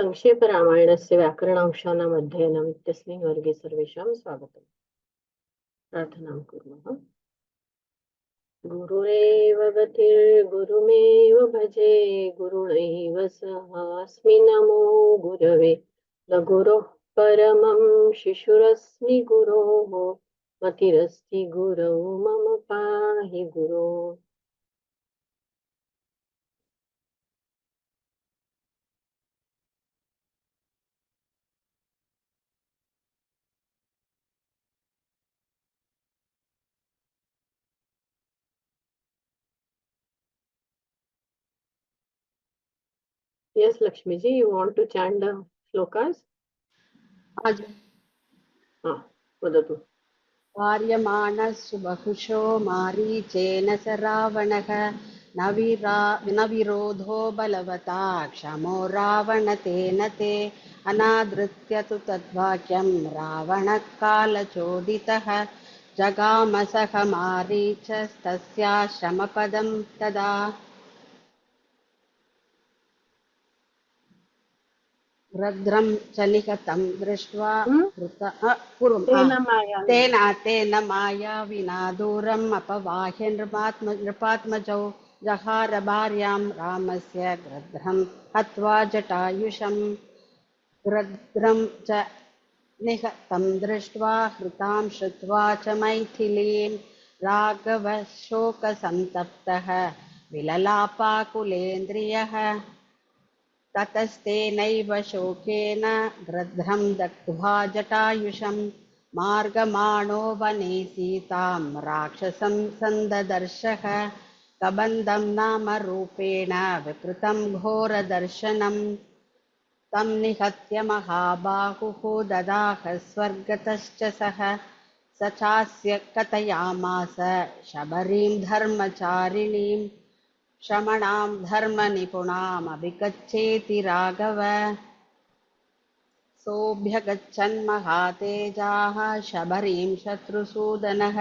संक्षेप रामायणस्य व्याकरणांशानाम् अध्ययनम् इत्यस्मिन् वर्गे सर्वेषां स्वागतम्। प्रार्थनां कुर्मः। गुरुरेव गतिर्गुरुमेव भजे, गुरुणैव सहास्मि नमो गुरवे। न गुरोः परमं शिशुरस्मि गुरोः, मतिरस्ति गुरौ मम पाहि गुरो। Yes, Lakshmi ji, you want to chant the shlokas? वदतु। कार्यमाणस्तु बहुशो मारीचेन स रावणः न विरोधो बलवता क्षमो रावणतेन ते अनादृत्य तु तद्वाक्यं रावणः कालचोदितः जगामसह मारीचस्तस्याश्रमपदं तदा रद्रं च निकतं दृष्ट्वा तेन मायाविना दूरम् अपवाह्य नृपात्मजौ जहार भार्यां रामस्य गृध्रं हत्वा जटायुषम् गृध्रं च निहतं दृष्ट्वा हृतां श्रुत्वा च मैथिलीं राघवः शोकसन्तप्तः विललापाकुलेन्द्रियः ततस्तेनैव शोकेन गृध्रं दग्ध्वा जटायुषं मार्गमाणो वने सीतां राक्षसं सन्ददर्शः कबन्धं नाम रूपेण विकृतं घोरदर्शनं तं निहत्य महाबाहुः ददाह स्वर्गतश्च सः स चास्य कथयामास शबरीं धर्मचारिणीं शमणां धर्मनिपुणामभिगच्छेति राघव सोऽभ्यगच्छन् महातेजाः शबरीं शत्रुसूदनः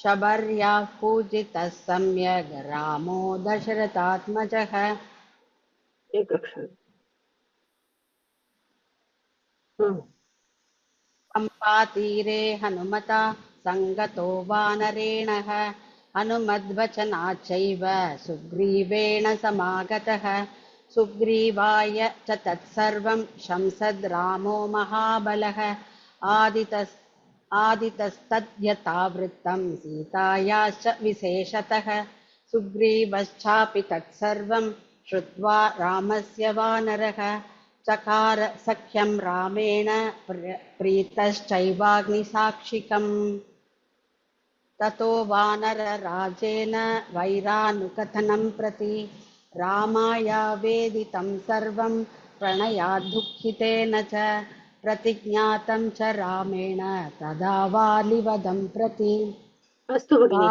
शबर्याः पूजितः सम्यग् रामो दशरथात्मजः पम्पातीरे हनुमता सङ्गतो वानरेणः हनुमद्वचनाच्चैव सुग्रीवेण समागतः सुग्रीवाय च तत्सर्वं शंसद् रामो महाबलः आदितस्तद्यथावृत्तं सीतायाश्च विशेषतः सुग्रीवश्चापि तत्सर्वं श्रुत्वा रामस्य वानरः चकार सख्यं रामेण प्रीतश्चैवाग्निसाक्षिकम् ततो वानरराजेन वैरानुकथनं प्रति रामाया वेदितं सर्वं प्रणयाद्दुःखितेन च प्रतिज्ञातं च रामेण तदा वालिवधं प्रति। अस्तु भगिनि,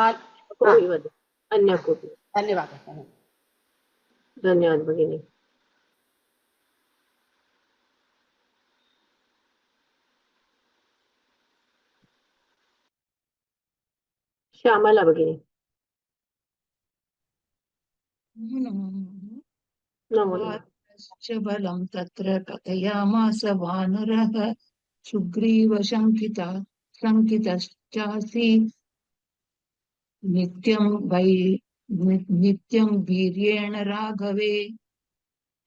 कोऽपि वदतु, अन्य कोऽपि। धन्यवादः। धन्यवादः भगिनि। श्यामला भगिनी। बलं तत्र कथयामास वानरः सुग्रीव शङ्कितश्चासीत् नित्यं वीर्येण राघवे।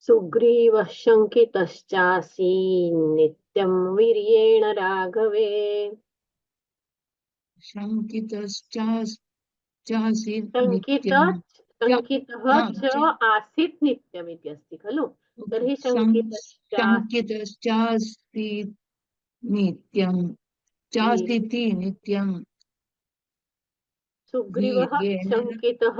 सुग्रीवः शङ्कितश्चासीत् नित्यं वीर्येण राघवे। शङ्कितः च आसीत् नित्यम् इति अस्ति खलु। तर्हि शङ्कितश्चासीत् नित्यं चास्तीति नित्यं सुग्रीवः शङ्कितः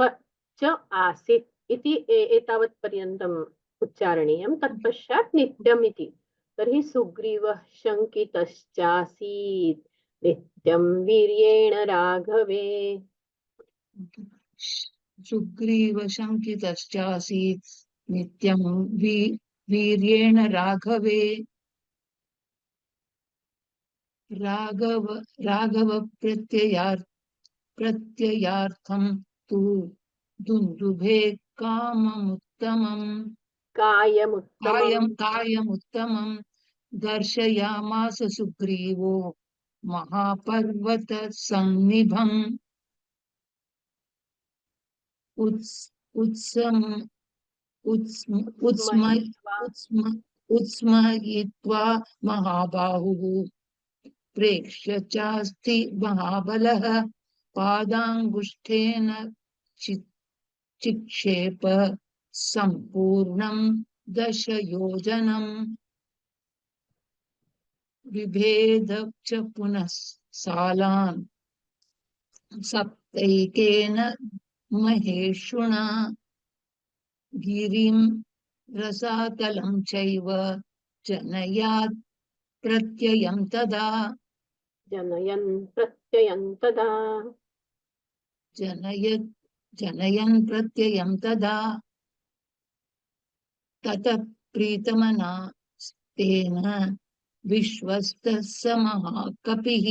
च आसीत् इति एतावत् पर्यन्तम् उच्चारणीयं। तत्पश्चात् नित्यम् इति। तर्हि सुग्रीवः शङ्कितश्चासीत् नित्यं वीर्येण राघवे। सुग्रीव शङ्कितश्चासीत् नित्यं वीर्येण राघवे। राघव प्रत्ययार्थं तु दुन्दुभे काममुत्तमम्। कायमुत्तमम् कायमुत्तमं दर्शयामास सुग्रीवो महापर्वत सन्निभम् उत्सम स्मयित्वा उत्स्मयित्वा महाबाहुः प्रेक्ष्य चास्ति महाबलः पादाङ्गुष्ठेन चिक्षेप सम्पूर्णं दशयोजनम् बिभेद च पुनः सालान् सप्तैकेन महेशुना गिरिं रसातलं चैव जनयात् प्रत्ययं तदा जनयन् प्रत्ययन् तदा जनयन् प्रत्ययं तदा ततः प्रीतमनास्तेन विश्वस्तः स महाकपिः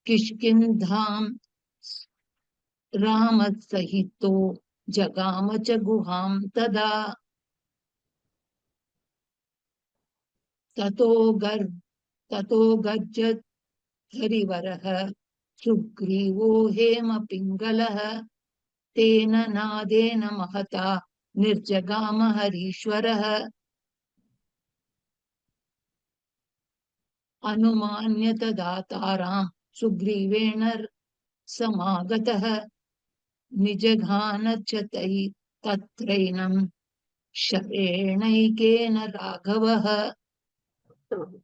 किष्किन्धां रामसहितो जगाम च गुहां तदा ततो गर्जत् हरिवरः सुग्रीवो हेमपिङ्गलः तेन नादेन महता निर्जगाम हरीश्वरः अनुमान्य तदा तारां सुग्रीवेण समागतः निजघान च तत्रैनं शरेणैकेन राघवः उत्तमम्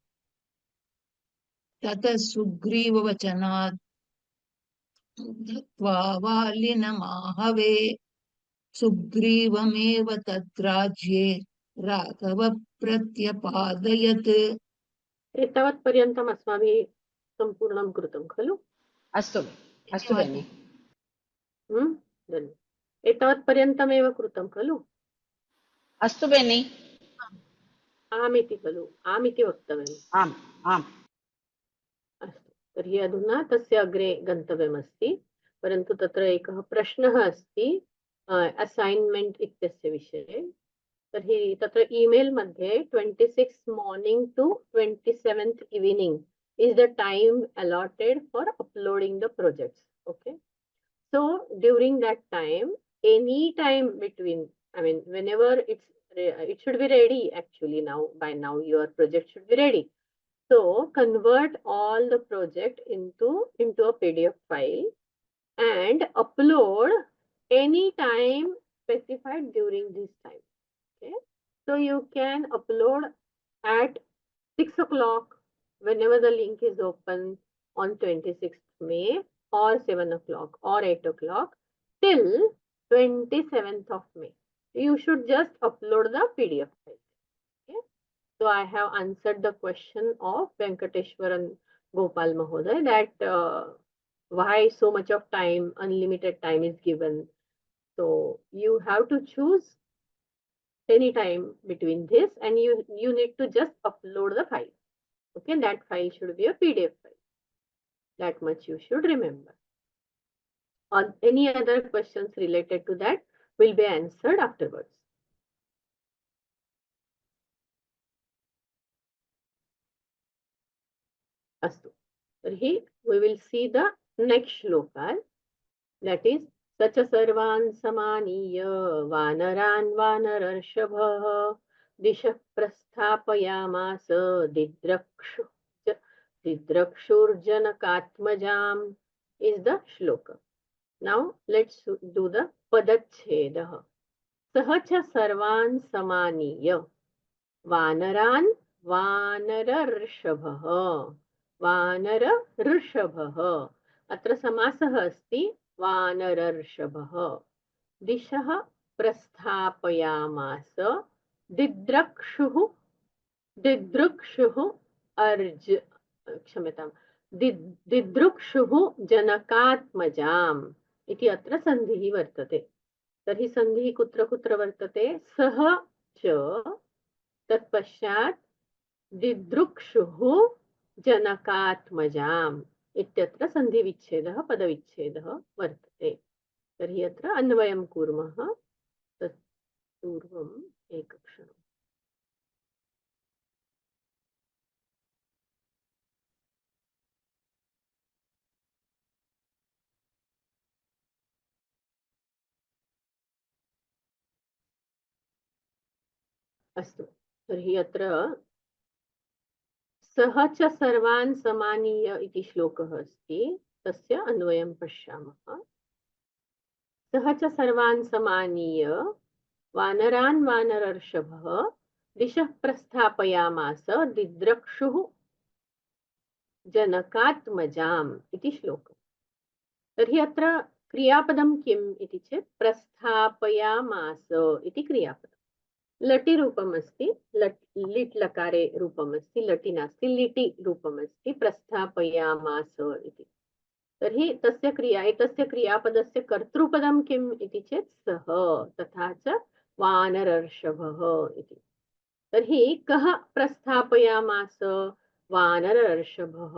ततः सुग्रीववचनात् दत्त्वा वालिनमाहवे सुग्रीवमेव तद्राज्ये राघव प्रत्यपादयत् एतावत्पर्यन्तम् अस्माभिः सम्पूर्णं कृतं खलु अस्तु अस्तु भगिनि धन्यवादः एतावत्पर्यन्तमेव कृतं खलु अस्तु भगिनि आमिति खलु आमिति वक्तव्यम् आम् आम् अस्तु तर्हि अधुना तस्य अग्रे गन्तव्यमस्ति परन्तु तत्र एकः प्रश्नः अस्ति असैन्मेण्ट् इत्यस्य विषये तर्हि तत्र ईमेल् मध्ये 26 morning to 27th evening is the time allotted for uploading the projects. Okay, so during that time, any time between, I mean, whenever it should be ready. Actually, now by now your project should be ready. So convert all the project into a PDF file and upload any time specified during this time. Okay, so you can upload at 6 o'clock whenever the link is open on 26th May, or 7 o'clock or 8 o'clock till 27th of May. You should just upload the PDF file. Okay, so I have answered the question of Venkateshwaran Gopal Mahoday that why so much of time, unlimited time is given. So you have to choose any time between this and you need to just upload the file. Okay, that file should be a PDF file. That much you should remember. Or any other questions related to that will be answered afterwards. Astu. Tarhi we will see the next shloka, that is Sacha sarvan samaniya vanaran vanararshavaः dishah prasthapayamasa didrakshurjanakatmajam is the shloka. Now let's do the padachhedah. Sahacha sarvan samaniya vanaran vanararshavaः वानरऋषभः अत्र समासः अस्ति वानरऋषभः दिशः प्रस्थापयामास दिदृक्षुः दिदृक्षुः जनकात्मजाम् इति अत्र सन्धिः वर्तते. तर्हि सन्धिः कुत्र कुत्र वर्तते? सः च तत्पश्चात् दिदृक्षुः जनकात्मजाम् इत्यत्र सन्धिविच्छेदः पदविच्छेदः वर्तते. तर्हि अत्र अन्वयं कुर्मः. पूर्वम् एकक्षणम्। अस्तु, तर्हि अत्र सः च सर्वान् समानीय इति श्लोकः अस्ति, तस्य अन्वयं पश्यामः। सः च सर्वान् समानीय वानरान् वानरर्षभः दिशः प्रस्थापयामास दिद्रक्षुः जनकात्मजाम् इति श्लोकः। तर्हि अत्र क्रियापदं किम् इति चेत् प्रस्थापयामास इति क्रियापदम्। लटि रूपम् अस्ति, लिट् लकारे रूपम् अस्ति, लटि नास्ति, लिटि रूपम् अस्ति, प्रस्थापयामास इति। तर्हि तस्य एतस्य क्रियापदस्य कर्तृपदं किम् इति चेत् सः, तथा च वानरर्षभः इति। तर्हि कः प्रस्थापयामास? वानरर्षभः।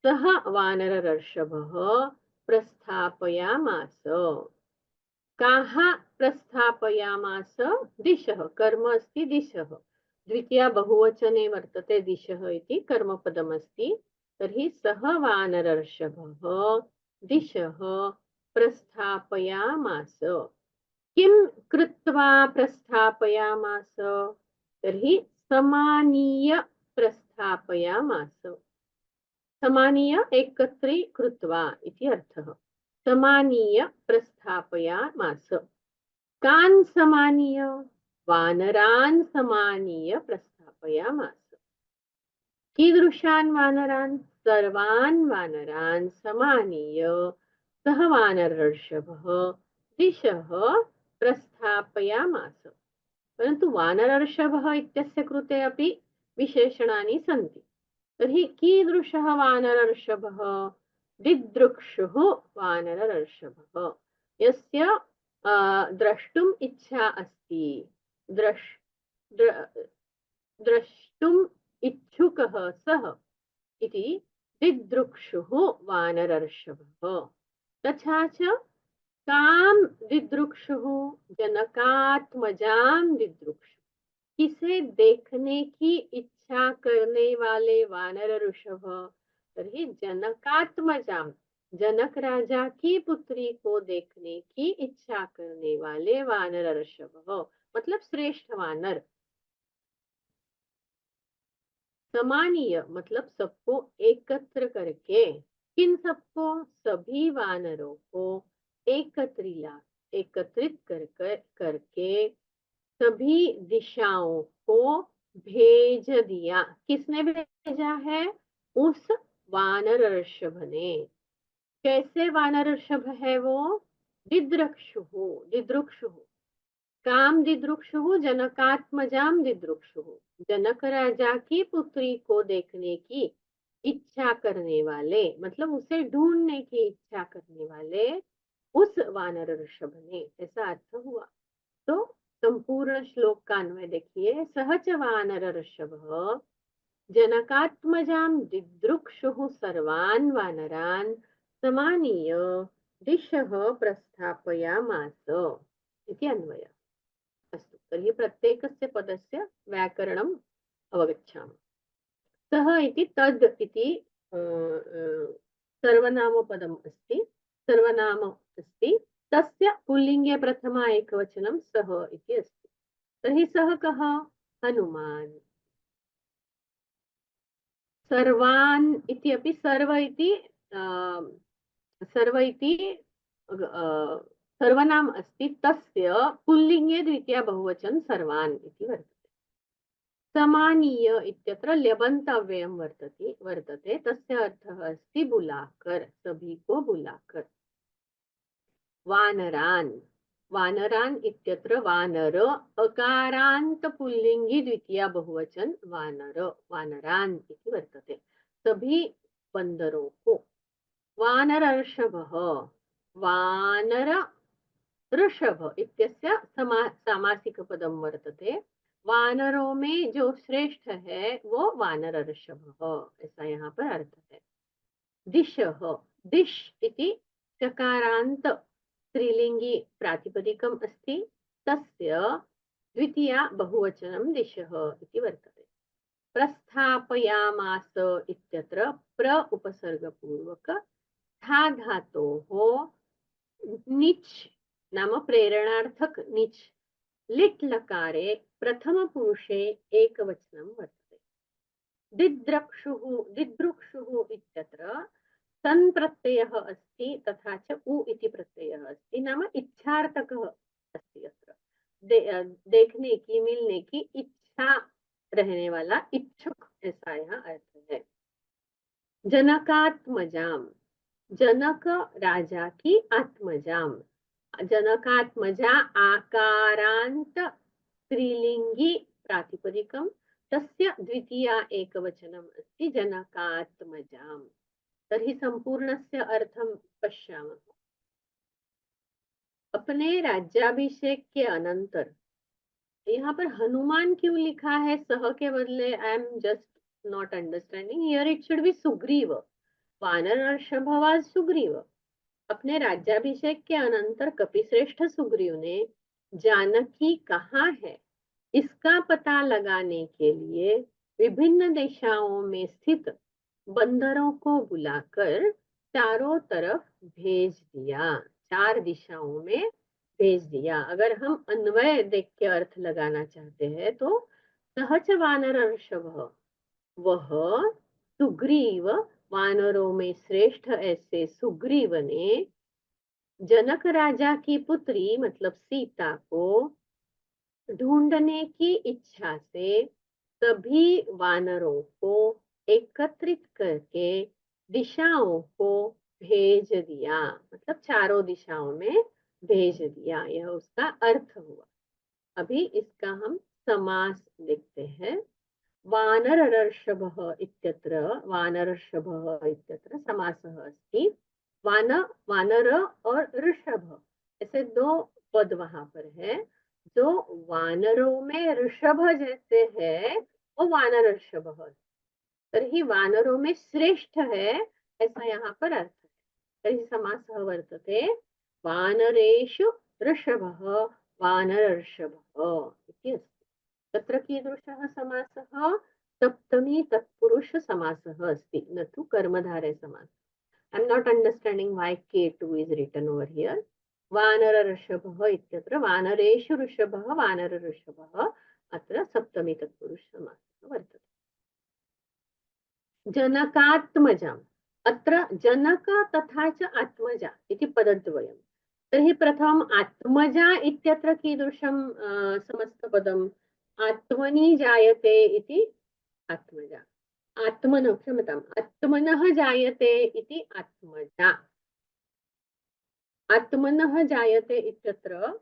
सः वानरर्षभः प्रस्थापयामास। काः प्रस्थापयामास? दिशः, कर्म अस्ति दिशः, द्वितीया बहुवचने वर्तते दिशः इति कर्मपदमस्ति। तर्हि सः वानरर्षभः दिशः प्रस्थापयामास। किं कृत्वा प्रस्थापयामास? तर्हि समानीय प्रस्थापयामास। समानीय एकत्रीकृत्वा इति अर्थः। समानीय प्रस्थापयामास। कान् समानीय? वानरान् समानीय प्रस्थापयामास। कीदृशान् वानरान्? सर्वान् वानरान् समानीय सः वानरर्षभः दिशः प्रस्थापयामास। परन्तु वानरर्षभः इत्यस्य कृते अपि विशेषणानि सन्ति। तर्हि कीदृशः वानरर्षभः? दिदृक्षुः वानरर्षभः, यस्य द्रष्टुम् इच्छा अस्ति, द्रष्टुम् इच्छुकः सः इति दिदृक्षुः वानरर्षभः। तथा च कां दिदृक्षुः? जनकात्मजां दिदृक्षुः, किसे देखने की इच्छा करने वाले वानरर्षभ? तर्हि जनकात्मजाम, जनक राजा की पुत्री को देखने की इच्छा करने वाले वानरर्षभ, मतलब श्रेष्ठ वानर। समानीय मतलब सबको एकत्र करके, किन सबको? सभी वानरों को एकत्रित करके सभी दिशाओं को भेज दिया। किसने भेजा है? उस वानरर्षभ ने। कैसे वानरर्षभ है वो? दिदृक्षुः। काम दिदृक्षुः, जनकात्मजाम दिदृक्षुः, जनक राजा की पुत्री को देखने की इच्छा करने वाले, मतलब उसे ढूंढने की इच्छा करने वाले उस वानरर्षभ ने, ऐसा अर्थ हुआ। तो संपूर्ण श्लोक का अन्वय देखिए। सह च वानरर्षभः जनकात्मजां दिदृक्षुः सर्वान् वानरान् समानीय दिशः प्रस्थापयामास इति अन्वयः। अस्तु, तर्हि प्रत्येकस्य पदस्य व्याकरणम् अवगच्छामः। सः इति तद् इति सर्वनामपदम् अस्ति, सर्वनाम अस्ति। तस्य पुल्लिङ्गे प्रथमा एकवचनं सः इति अस्ति। तर्हि सः कः? हनुमान्। सर्वान् इति अपि सर्व इति सर्वनाम अस्ति, तस्य पुल्लिङ्गे द्वितीया बहुवचन सर्वान् इति वर्तते। समानीय इत्यत्र ल्यबन्त अव्ययं वर्तते, तस्य अर्थः अस्ति बुलाकर, सभी को बुलाकर। वानरान्, वानरान् इत्यत्र वानर अकारान्त पुल्लिङ्गी द्वितीया बहुवचन वानर, वानरान् इति वर्तते, सभी बन्दरों को। वानरर्षभः, वानर ऋषभ इत्यस्य सामासिकपदं वर्तते। वानरों में जो श्रेष्ठ है वो वानरर्षभः, ऐसा यहाँ पर अर्थ है। दिशः, दिश इति चकारान्त स्त्रीलिंगी प्रातिपदिकम् अस्ति, तस्य द्वितीया बहुवचनं दिशः इति वर्तते। प्रस्थापयामास इत्यत्र प्र उपसर्गपूर्वक था धातोः निच् नाम प्रेरणार्थक निच् लिट् लकारे प्रथमपुरुषे एकवचनं वर्तते। दिदृक्षुः इत्यत्र सन् प्रत्ययः अस्ति तथा च उ इति प्रत्ययः अस्ति, नाम इच्छार्थकः अस्ति। अत्र देखने की, मिलने की इच्छा रहने वाला इच्छुक, ऐसा यहाँ अर्थ है। जनकात्मजाम, जनक राजा की आत्मजाम। जनकात्मजा आकारांत स्त्रीलिंगी प्रातिपदिकम, तस्य द्वितीया एकवचनम् अस्ति जनकात्मजाम। तर्हि संपूर्णस्य अर्थं पश्यामः। अपने राज्याभिषेक के अनंतर, यहाँ पर हनुमान क्यों लिखा है सह के बदले? I am just not understanding. Here it should be Sugriva. वानरर्षभ वाज सुग्रीव। अपने राज्याभिषेक के अनंतर कपिश्रेष्ठ सुग्रीव ने जानकी कहाँ है इसका पता लगाने के लिए विभिन्न दिशाओं में स्थित बंदरों को बुलाकर चारों तरफ भेज दिया। 4 दिशाओं में भेज दिया। अगर हम अन्वय देख के अर्थ लगाना चाहते हैं तो सहच वानरर्षभ, वह सुग्रीव, वानरों में श्रेष्ठ ऐसे सुग्रीव ने जनक राजा की पुत्री मतलब सीता को ढूंढने की इच्छा से सभी वानरों को एकत्रित करके दिशाओं को भेज दिया, मतलब चारों दिशाओं में भेज दिया। यह उसका अर्थ हुआ। अभी इसका हम समास देखते हैं। वानरर्षभः इत्यत्र, वानरर्षभः इत्यत्र समासः अस्ति। वानर और ऋषभ, ऐसे 2 पद वहां पर है। जो वानरों में ऋषभ जैसे है वो वानरर्षभः, तर्हि वानरों में श्रेष्ठ है, ऐसा यहाँ पर अर्थ है। तर्हि समासः वर्तते वानरेषु ऋषभः वानरर्षभः इति अस्ति। तत्र कीदृशः समासः? सप्तमी तत्पुरुष समासः अस्ति, न तु कर्मधारय समासः। I am not understanding why K2 is written over here. वानरऋषभः इत्यत्र वानरेषु ऋषभः वानरऋषभः, अत्र सप्तमी तत्पुरुष समासः वर्तते। जनकात्मजाम्, अत्र जनक तथा च आत्मजा इति पदद्वयम्। तर्हि प्रथमम् आत्मजा इत्यत्र कीदृशं समस्तपदम्? आत्मनि जायते इति आत्मजा। आत्मनः, क्षम्यताम्, आत्मनः जायते इति आत्मजा। आत्मनः जायते इत्यत्र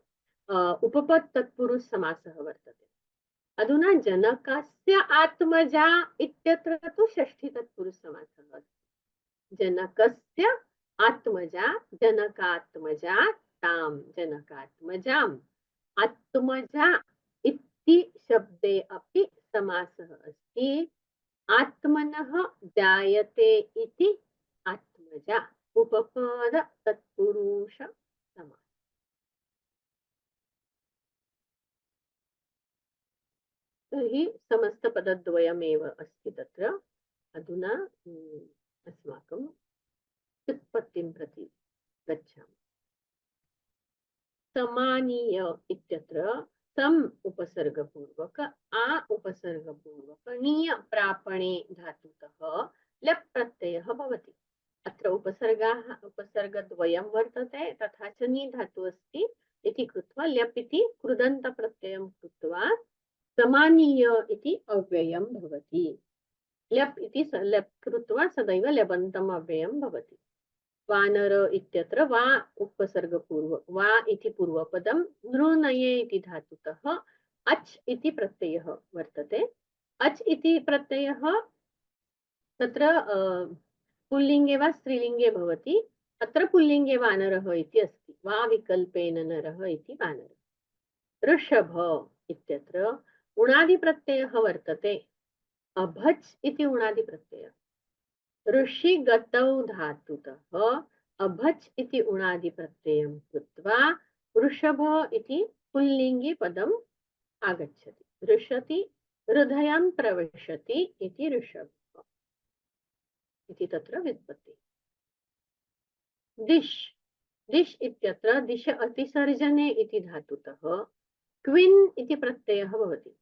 उपपद तत्पुरुष समासः वर्तते। अधुना जनकस्य आत्मजा इत्यत्र तु षष्ठी तत्पुरुष समासः अस्ति। जनकस्य आत्मजा, जनकात्मजा ताम, जनकात्मजाम। आत्मजा इति शब्दे अपि समासः अस्ति। आत्मनः जायते इति आत्मजा, उपपद तत्पुरुष समास। तर्हि समस्तपदद्वयमेव अस्ति तत्र। अधुना अस्माकं व्युत्पत्तिं प्रति गच्छामः। समानीय इत्यत्र सम उपसर्गपूर्वक आ उपसर्गपूर्वक नीय प्रापणे धातुतः लप् प्रत्ययः भवति। अत्र उपसर्गद्वयं वर्तते तथा च नी धातुः अस्ति इति कृत्वा लप् इति कृदन्तप्रत्ययं कृत्वा समानीय इति अव्ययं भवति। लप् इति लप् कृत्वा सदैव लबन्तम् अव्ययं भवति। वानर इत्यत्र वा उपसर्गपूर्वक वा इति पूर्वपदं नृणये इति धातुतः अच् इति प्रत्ययः वर्तते। अच् इति प्रत्ययः तत्र पुल्लिङ्गे वा स्त्रीलिङ्गे भवति। अत्र पुल्लिङ्गे वानरः इति अस्ति। वा विकल्पेन नरः इति वानरः। ऋषभ इत्यत्र उणादिप्रत्ययः वर्तते। अभच् इति उणादिप्रत्ययः। ऋषिगतौ धातुतः अभच् इति उणादिप्रत्ययं कृत्वा वृषभ इति पुल्लिङ्गे पदम् आगच्छति। ऋषति हृदयं प्रविशति इति ऋषभः इति तत्र व्युत्पत्तिः। दिश् दिश् इत्यत्र दिश अतिसर्जने इति धातुतः क्विन् इति प्रत्ययः भवति।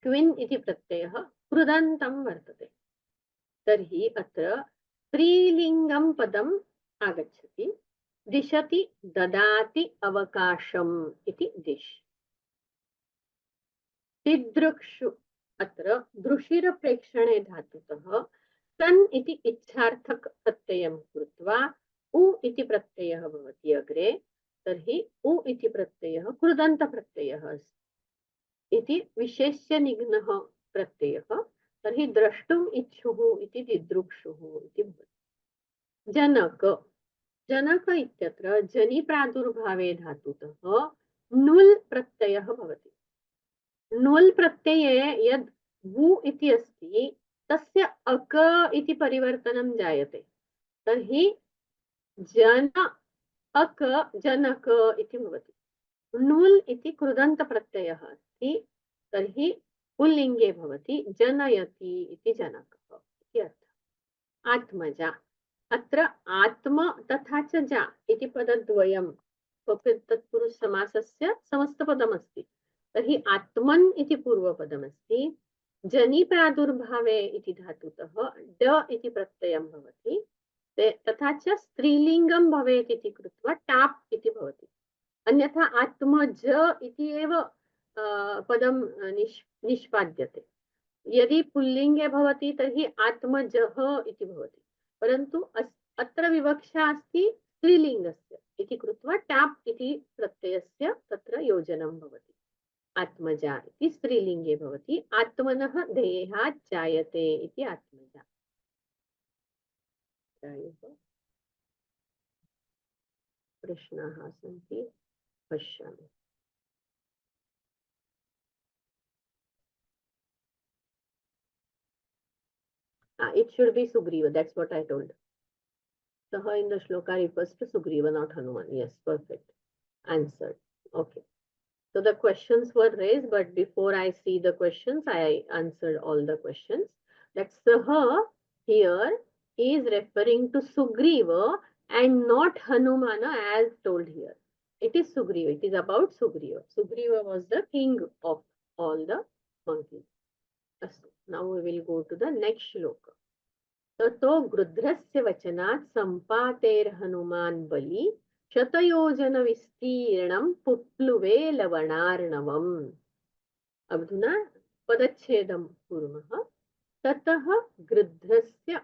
क्विन् इति प्रत्ययः कृदन्तं वर्तते। तर्हि अत्र स्त्रीलिङ्गं पदम् आगच्छति। दिशति ददाति अवकाशम् इति दिश्। दिदृक्षु अत्र दृशिरप्रेक्षणे धातुतः सन् इति इच्छार्थक प्रत्ययं कृत्वा उ इति प्रत्ययः भवति अग्रे। तर्हि उ इति प्रत्ययः कृदन्तप्रत्ययः अस्ति इति विशेष्य निघ्नः प्रत्ययः। तर्हि द्रष्टुम् इच्छुः इति दिदृक्षुः इति भवति। जनक जनक इत्यत्र जनि प्रादुर्भावे धातुतः नुल् प्रत्ययः भवति। नुल् प्रत्यये यद् वु इति अस्ति तस्य अक इति परिवर्तनं जायते। तर्हि जन अक जनक इति भवति। नुल् इति कृदन्तप्रत्ययः अस्ति। तर्हि पुल्लिङ्गे भवति जनयति इति जनकः इति अर्थः। आत्मजा अत्र आत्म तथा च जा इति पदद्वयं तत्पुरुषसमासस्य समस्तपदमस्ति। तर्हि आत्मन् इति पूर्वपदमस्ति। जनि प्रादुर्भावे इति धातुतः ड इति प्रत्ययं भवति। तथा च स्त्रीलिङ्गं भवेत् इति कृत्वा टाप् इति भवति। अन्यथा आत्मज इति एव पदं निष्पाद्यते। यदि पुल्लिङ्गे भवति तर्हि आत्मजः इति भवति। परन्तु अत्र विवक्षा अस्ति स्त्रीलिङ्गस्य इति कृत्वा टाप् इति प्रत्ययस्य तत्र योजनं भवति। आत्मजा इति स्त्रीलिङ्गे भवति। आत्मनः देहात् जायते इति आत्मजा। प्रश्नाः सन्ति पश्यामि। It should be Sugriva. That's what I told. Saha in the shloka refers to Sugriva, not Hanuman. Yes, perfect. Answered. Okay. So the questions were raised, but before I see the questions, I answered all the questions. That Saha here is referring to Sugriva and not Hanumana as told here. It is Sugriva. It is about Sugriva. Sugriva was the king of all the monkeys. Now we will go to the next shloka. ततो गृध्रस्य वचनात् सम्पातेर्हनुमान् बलि शतयोजन विस्तीर्णं पुप्लुवे लवणार्णवम्। अधुना पदच्छेदं कुर्मः। ततः गृध्रस्य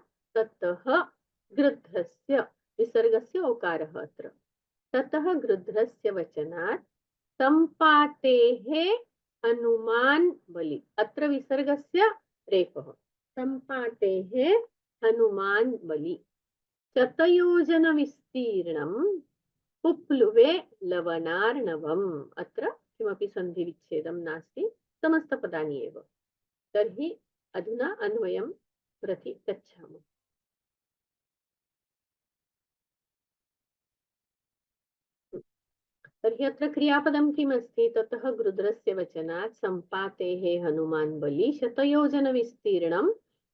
विसर्गस्य ओकारः अत्र। ततः गृध्रस्य वचनात् सम्पातेः हनुमान् बलि। अत्र विसर्गस्य रेफः। सम्पातेः हनुमान् बलि शतयोजन विस्तीर्णं पुप्लुवे लवणार्णवम्। अत्र किमपि सन्धिविच्छेदं नास्ति, समस्तपदानि एव। तर्हि अधुना अन्वयं प्रति गच्छामः। तर्हि अत्र क्रियापदं किमस्ति? ततः गृध्रस्य वचनात् सम्पातेः हनुमान् बलि शतयोजन विस्तीर्णं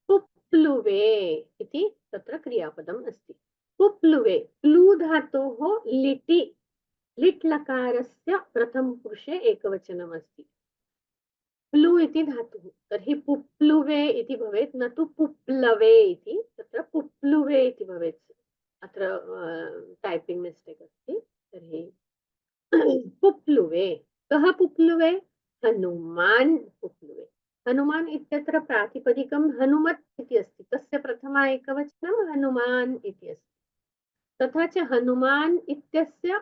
पुप्लुवे इति तत्र क्रियापदम् अस्ति। पुप्लुवे प्लू धातोः लिटि लिट् लकारस्य प्रथमपुरुषे एकवचनम् अस्ति। प्लू इति धातुः। तर्हि पुप्लुवे इति भवेत्, न तु पुप्लवे इति। तत्र पुप्लुवे इति भवेत्। अत्र टाइपिंग मिस्टेक् अस्ति। तर्हि पुप्लुवे कः पुप्लुवे? हनुमान् पुप्लुवे। हनुमान् इत्यत्र प्रातिपदिकं हनुमत् इति अस्ति। तस्य प्रथमा एकवचनं हनुमान् इति अस्ति। तथा च हनुमान् इत्यस्य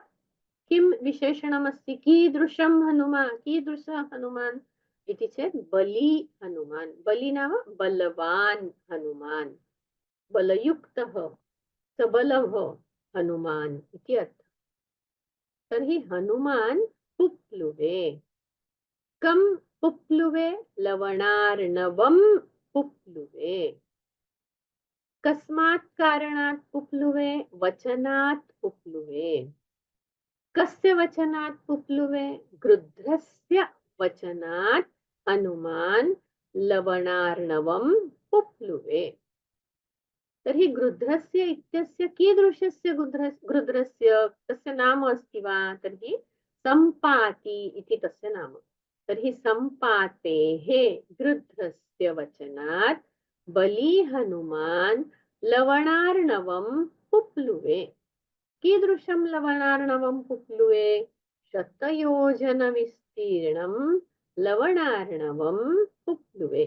किं विशेषणमस्ति? कीदृशं हनुमान्, कीदृशः हनुमान् इति चेत् बलि हनुमान्। बलि नाम बलवान् हनुमान्, बलयुक्तः सबलः हनुमान् इति अर्थः। तर्हि हनुमान् पुप्लुवे। कं पुप्लुवे? लवणार्णवं पुप्लुवे। कस्मात् कारणात् पुप्लुवे? वचनात् पुप्लुवे। कस्य वचनात् पुप्लुवे? गृध्रस्य वचनात् हनुमान् लवणार्णवं पुप्लुवे। तर्हि गृध्रस्य इत्यस्य कीदृशस्य गृध्रस्य तस्य नाम अस्ति वा? तर्हि सम्पाति इति तस्य नाम। तर्हि सम्पातेः गृध्रस्य वचनात् बली हनुमान् लवणार्णवं पुप्लुवे। कीदृशं लवणार्णवं पुप्लुवे? शतयोजनविस्तीर्णं लवणार्णवं पुप्लुवे।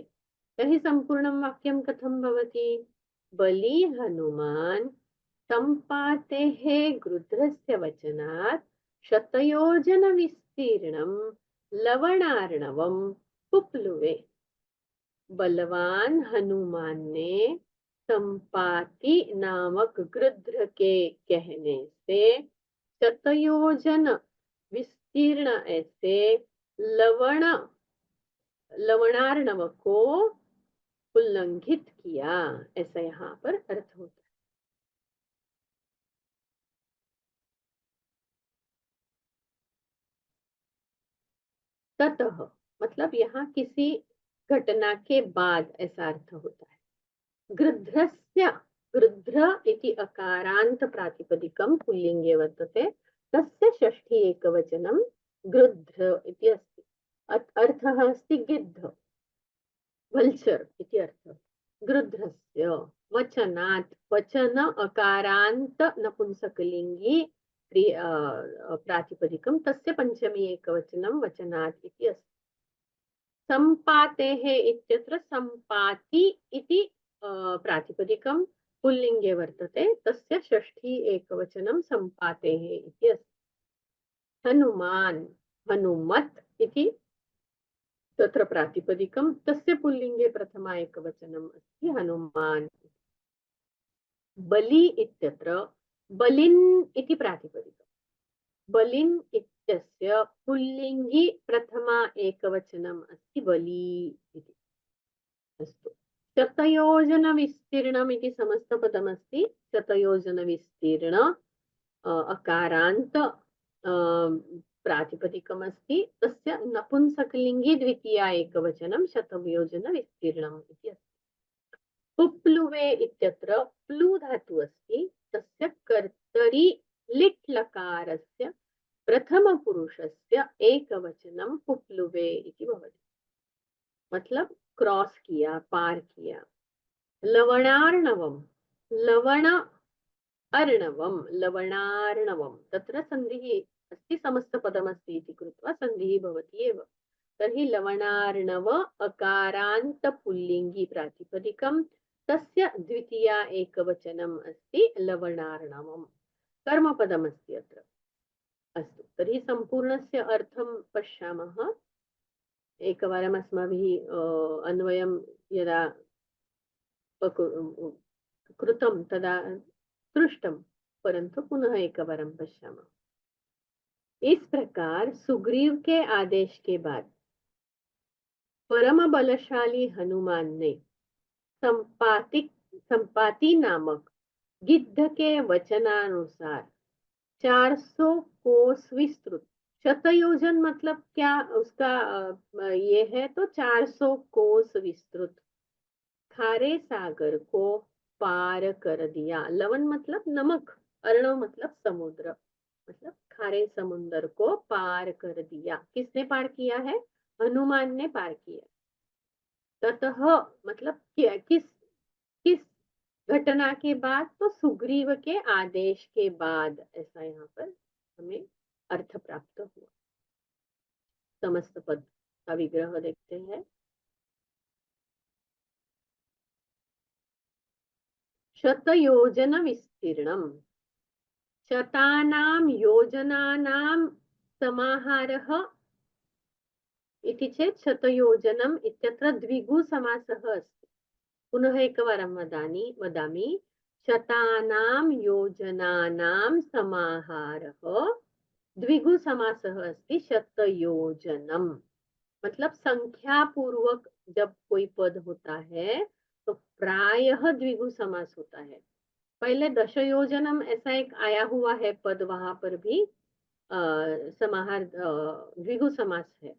तर्हि सम्पूर्णं वाक्यं कथं भवति? बली हनुमान् सम्पातेः गृध्रस्य वचनात् शतयोजनविस्तीर्णं लवणार्णवं पुप्लुवे। बलवान हनुमान ने संपाति नामक गृध्र के कहने से शतयोजन विस्तीर्ण ऐसे लवणार्णव को उल्लंघित किया, ऐसा यहाँ पर अर्थ होता है। ततः मतलब यहाँ किसी घटना के बाद ऐसा अर्थ होता है। गृध्रस्य, गृध्र इति अकारांत प्रातिपदिकं पुल्लिंगे वर्तते, तस्य षष्ठी एकवचनं गृध्र इति अस्ति। अर्थः अस्ति गिद्ध, वल्चर इति अर्थः। गृध्रस्य वचनात्, वचन अकारांत नपुंसकलिंगी प्रातिपदिकं, तस्य पंचमी एकवचनं वचनात् इति अस्ति। सम्पातेः इत्यत्र सम्पाति इति प्रातिपदिकं पुल्लिंगे वर्तते, तस्य षष्ठी एकवचनं सम्पातेः इति अस्ति। हनुमान्, हनुमत् इति तत्र प्रातिपदिकं, तस्य पुल्लिंगे प्रथमा एकवचनम् अस्ति हनुमान्। बलि इत्यत्र बलिन् इति प्रातिपदिकं, बलिन् इत्यस्य पुल्लिंगी प्रथमा एकवचनम् अस्ति बली इति। अस्तु, शतयोजनविस्तीर्णम् इति समस्तपदमस्ति। शतयोजनविस्तीर्ण अकारान्त प्रातिपदिकमस्ति, तस्य नपुंसकलिङ्गी द्वितीया एकवचनं शतयोजनविस्तीर्णम् इति अस्ति। पुप्लुवे इत्यत्र प्लु धातु अस्ति, तस्य कर्तरि लिट् लकारस्य प्रथमपुरुषस्य एकवचनं पुप्लुवे इति भवति। मतलब क्रॉस किया, पार किया। लवणार्णवं, लवण अर्णवं, लवणार्णवं, तत्र सन्धिः अस्ति, समस्तपदमस्ति इति कृत्वा सन्धिः भवति एव। तर्हि लवणार्णव अकारान्त पुल्लिंगी प्रातिपदिकं, तस्य द्वितीया एकवचनम् अस्ति लवणार्णवं, कर्मपदमस्ति अत्र। अस्तु, तर्हि सम्पूर्णस्य अर्थं पश्यामः। एकवारम् अस्माभिः अन्वयं यदा कृतं तदा दृष्टं, परंतु पुनः एकवारं पश्यामः। इस प्रकार सुग्रीव के आदेश के बाद परम बलशाली हनुमान ने संपाति नामक गिद्ध के वचनानुसार 400 कोस विस्तृत, शतयोजन मतलब क्या उसका ये है, तो 400 कोस विस्तृत खारे सागर को पार कर दिया। लवण मतलब नमक, अर्णव मतलब समुद्र, मतलब खारे समुद्र को पार कर दिया। किसने पार किया है? हनुमान ने पार किया। ततः मतलब किस किस घटना के बाद? तो सुग्रीव के आदेश के बाद, ऐसा यहाँ पर हमें अर्थ प्राप्त हुआ। समस्त पद का विग्रह देखते हैं। शतयोजन विस्तीर्णम, शतानां योजनानां समाहारः इति चेत् शतयोजनम् इत्यत्र द्विगु समासः अस्ति। पुनः एकवारं वदामि, शतानां योजनानां समाहारः द्विगु समासः अस्ति शतयोजनम्। मतलब संख्या पूर्वक जब कोई पद होता है तो प्रायः द्विगु समास होता है। पहले दशयोजनम ऐसा एक आया हुआ है पद, वहां पर भी समाहार द्विगु समास है।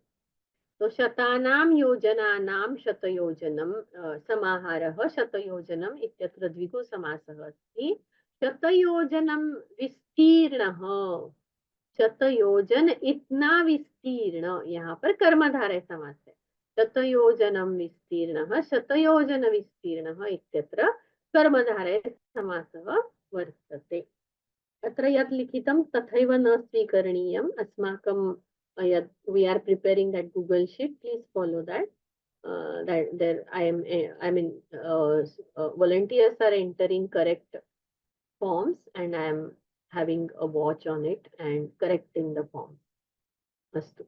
तो शतानां योजनानां शतयोजनं समाहारः शतयोजनम् इत्यत्र द्विगु समासः अस्ति। शतयोजनं विस्तीर्णः, शतयोजन इतना विस्तीर्ण, यहाँ पर कर्मधारय समास है। शतयोजनं विस्तीर्णः शतयोजन विस्तीर्णः इत्यत्र कर्मधारय समासः वर्तते। अत्र यत् लिखितं तथैव न स्वीकरणीयम्। अस्माकं यत् we are preparing that Google sheet, please follow that. That there I mean volunteers are entering correct forms and I am having a watch on it and correcting the forms. अस्तु।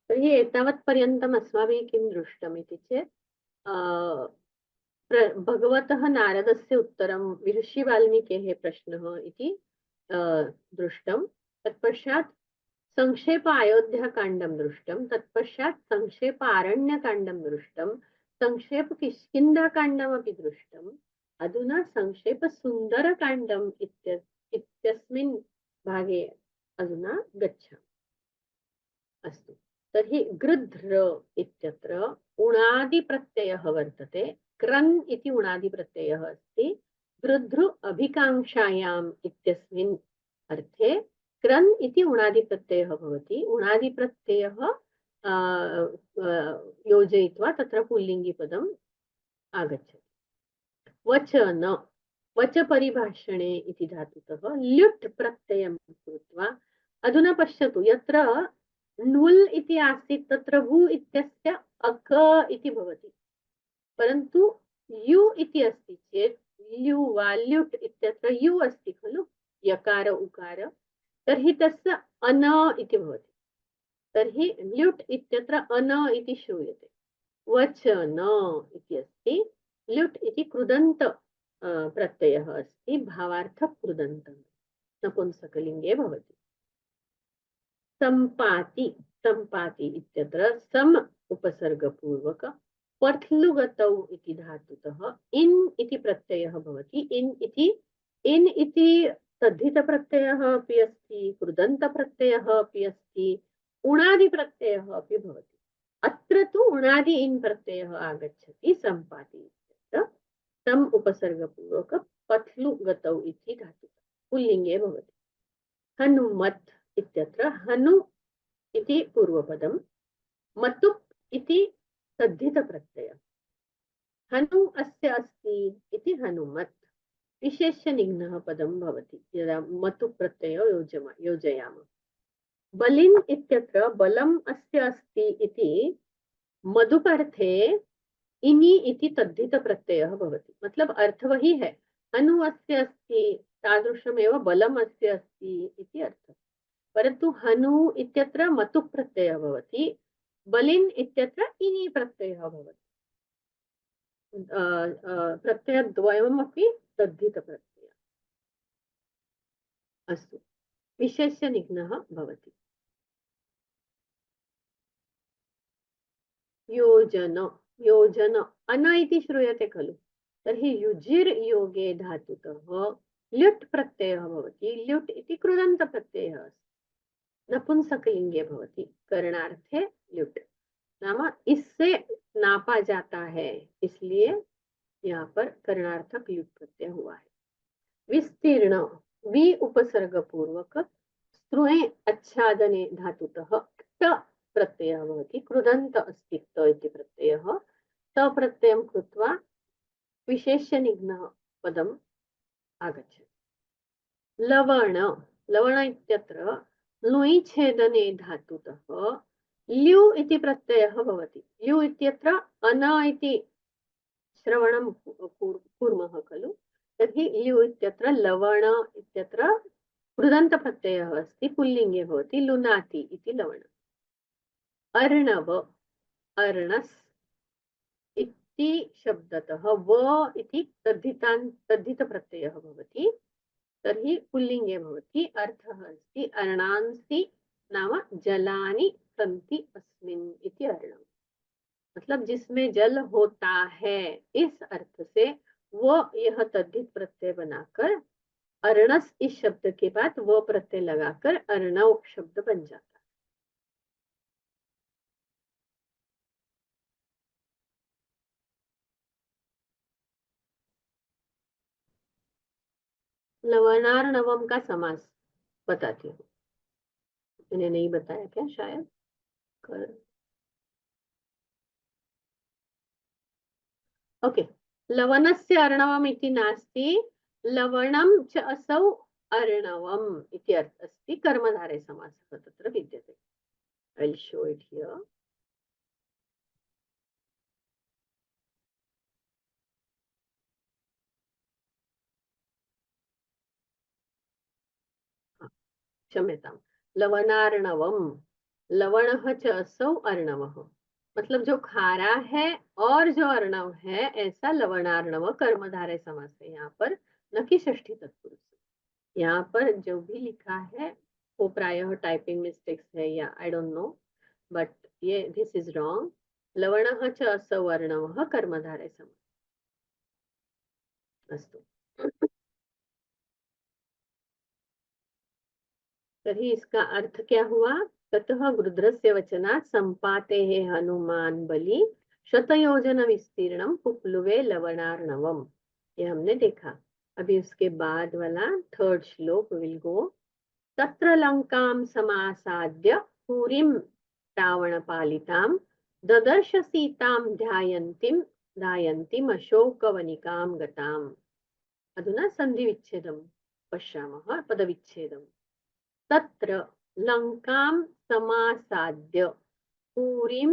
तर्हि एतावत्पर्यन्तम् अस्माभिः किं दृष्टम् इति चेत् भगवतः नारदस्य उत्तरं ऋषिवाल्मीकेः प्रश्नः इति दृष्टं। तत्पश्चात् संक्षेप अयोध्याकाण्डं दृष्टं, तत्पश्चात् संक्षेप आरण्यकाण्डं दृष्टं, संक्षेप किष्किन्धाकाण्डमपि दृष्टम्। अधुना संक्षेप सुन्दरकाण्डम् इत्यस्मिन् भागे अधुना गच्छामः। अस्तु, तर्हि गृध्र इत्यत्र उणादिप्रत्ययः वर्तते। क्रन् इति उणादिप्रत्ययः अस्ति। गृध्रु अभिकाङ्क्षायाम् इत्यस्मिन् अर्थे क्रन् इति उणादिप्रत्ययः भवति। उणादिप्रत्ययः योजयित्वा तत्र पुल्लिङ्गिपदम् आगच्छति। वचन, वच परिभाषणे इति धातुतः ल्युट् प्रत्ययं कृत्वा, अधुना पश्यतु यत्र नुल् इति आसीत् तत्र वु इत्यस्य अक इति भवति, परन्तु यु इति अस्ति चेत् ल्यु वा ल्युट् इत्यत्र यु अस्ति खलु, यकार उकार, तर्हि तस्य अन इति भवति। तर्हि ल्युट् इत्यत्र अन इति श्रूयते। वचन इति अस्ति। ल्युट् इति कृदन्त प्रत्ययः अस्ति, भावार्थः कृदन्तः, नपुंसकलिङ्गे भवति। सम्पाति, सम्पाति इत्यत्र सम उपसर्गपूर्वक पठ्लुगतौ इति धातुतः इन् इति प्रत्ययः भवति। इन् इति तद्धितप्रत्ययः अपि अस्ति, कृदन्तप्रत्ययः अपि अस्ति, उणादिप्रत्ययः अपि भवति। अत्र तु उणादि इन् प्रत्ययः आगच्छति सम्पाति इत्यत्र सम उपसर्गपूर्वक पठ्लुगतौ इति धातुतः पुल्लिङ्गे भवति। हनुमत् इत्यत्र हनु इति पूर्वपदं, मतुप् इति तद्धितप्रत्ययः। हनु अस्य अस्ति इति हनुमत् विशेष्यनिघ्नः पदं भवति यदा मतुप् प्रत्ययो योजयामः। बलिन् इत्यत्र बलम् अस्य अस्ति इति मधुपर्थे इनि इति तद्धितप्रत्ययः भवति, मतलब अर्थ वही है, हनु अस्य अस्ति तादृशमेव बलम् अस्य अस्ति इति अर्थः। परन्तु हनु इत्यत्र मतुप् प्रत्ययः भवति, बलिन् इत्यत्र इनि प्रत्ययः भवति। प्रत्ययद्वयमपि तद्धितप्रत्ययः। अस्तु, विशेष्यनिघ्नः भवति। योजन, योजन अन इति श्रूयते खलु, तर्हि युजिर् योगे धातुतः ल्युट् प्रत्ययः भवति। ल्युट् इति कृदन्तप्रत्ययः अस्ति, नपुंसकलिङ्गे भवति, करणार्थे ल्युट्, नाम इससे नापा जाता है, इसलिए यहाँ पर करणार्थक ल्युट् प्रत्यय हुआ है। विस्तीर्ण, वि उपसर्ग पूर्वक स्त्रुए आच्छादने धातुतः क्त प्रत्ययः भवति। कृदन्त अस्ति क्त इति प्रत्ययः, त प्रत्ययं कृत्वा विशेष्यनिघ्नः पदम् आगच्छति। लवण, लवण इत्यत्र लुञ् छेदने धातुतः ल्यु इति प्रत्ययः भवति। ल्यु इत्यत्र अन इति श्रवणं कुर्मः खलु, तर्हि ल्यु इत्यत्र लवण इत्यत्र कृदन्तप्रत्ययः अस्ति, पुल्लिङ्गे भवति, लुनाति इति लवण। अर्णव, अर्णस् इति शब्दतः व इति तद्धितप्रत्ययः भवति, तर्हि पुल्लिङ्गे भवति। अर्थः अस्ति अर्णांसि नाम जलानि सन्ति अस्मिन् इति अर्णव। मतलब जिसमें जल होता है, इस अर्थ से वो यह तद्धित प्रत्यय बनाकर अर्णस इस शब्द के बाद वो प्रत्यय लगाकर अर्णव शब्द बन जाता है। लवणार्णवम का समास बताती हूँ, मैंने नहीं बताया क्या शायद कर। ओके, लवणस्य अर्णवम् इति नास्ति, लवणं च असौ अर्णवम् इति अस्ति, कर्मधारे समासः तत्र विद्यते। I will show it here. क्षम्यतां, लवणार्णवम्, लवणः च असौ अर्णवः, मतलब जो खारा है और जो अर्णव है, ऐसा लवणार्णव कर्मधारय समास है यहाँ पर, न कि षष्ठी तत्पुरुष। यहाँ पर जो भी लिखा है वो प्रायः टाइपिंग मिस्टेक्स है या आई डोंट नो, बट ये दिस इज रॉन्ग। लवणः च असौ अर्णवः कर्मधारय समास। अस्तु, तर्हि इसका अर्थ क्या हुआ? ततः गृध्रस्य वचनात् सम्पातेः हनुमान बलि शतयोजन विस्तीर्णम पुप्लुवे लवणार्णवम, ये हमने देखा। अभी उसके बाद वाला थर्ड श्लोक विल गो। तत्र लंकां समासाद्य पुरीं रावणपालितां ददर्श सीतां ध्यायन्तीम् अशोकवनिकां गताम्। अधुना सन्धिविच्छेदं पश्यामः, पदविच्छेदम्। तत्र लंकां समासाद्य पुरीं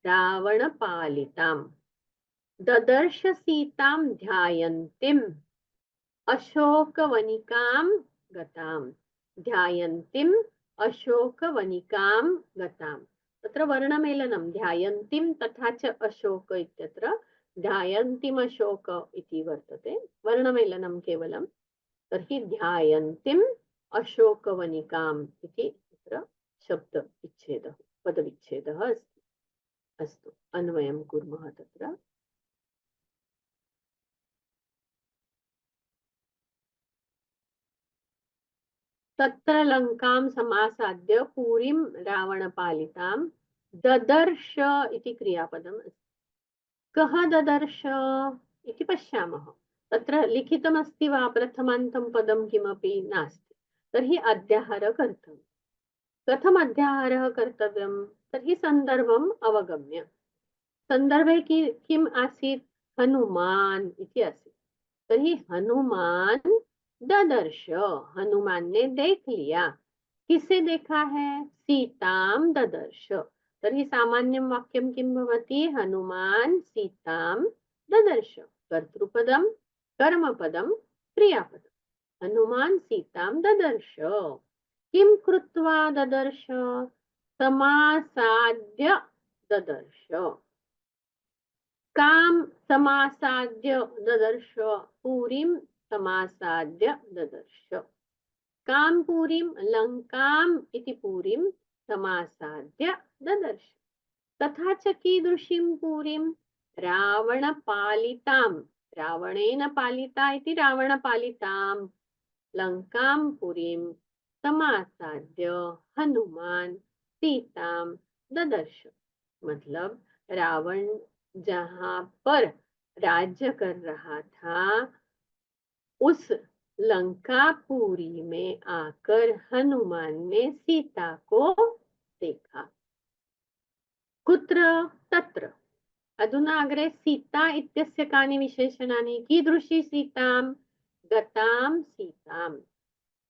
रावणपालितां ददर्श सीतां ध्यायन्तीम् अशोकवनिकां गताम्। ध्यायन्तीम् अशोकवनिकां गताम्। तत्र वर्णमेलनं ध्यायन्तीं तथा च अशोक इत्यत्र ध्यायन्तीम् अशोक इति वर्तते, वर्णमेलनं केवलं। तर्हि ध्यायन्तीम् अशोकवनिकाम् इति तत्र शब्द विच्छेदः, पदविच्छेदः अस्ति। अस्तु, अन्वयं कुर्मः। तत्र तत्र लंकां समासाद्य पुरीं रावणपालितां ददर्श इति क्रियापदम् अस्ति। कः ददर्श इति पश्यामः। तत्र लिखितमस्ति वा प्रथमान्तं पदं किमपि नास्ति, तर्हि अध्याहारः कर्तव्यः। कथम् अध्याहारः कर्तव्यं? तर्हि सन्दर्भम् अवगम्य। सन्दर्भे किम् आसीत्? हनुमान् इति आसीत्। तर्हि हनुमान ददर्श, हनुमान ने देख लिया। किसे देखा है? सीतां ददर्श। तर्हि सामान्यं वाक्यं किं भवति? हनुमान सीतां ददर्श। कर्तृपदं, कर्मपदं, क्रियापदं। हनुमान सीतां ददर्श। किं कृत्वा ददर्श? समासाद्य ददर्श। कां समासाद्य ददर्श? पुरीं समासाद्य ददर्श। कां पुरीं? लंकाम् इति पुरीं समासाद्य ददर्श। तथा च कीदृशीं पुरीं? रावणपालितां, रावणेन पालिता इति रावणपालितां लंकां पुरीं समासाद्य हनुमान सीतां ददर्श। मतलब रावण जहां पर राज्य कर रहा था, उस लंकापुरी में आकर हनुमान ने सीता को देखा। कुत्र? तत्र। अधुना अग्रे सीता इत्यस्य कानि विशेषणानि? कीदृशी सीतां? गतां सीतां।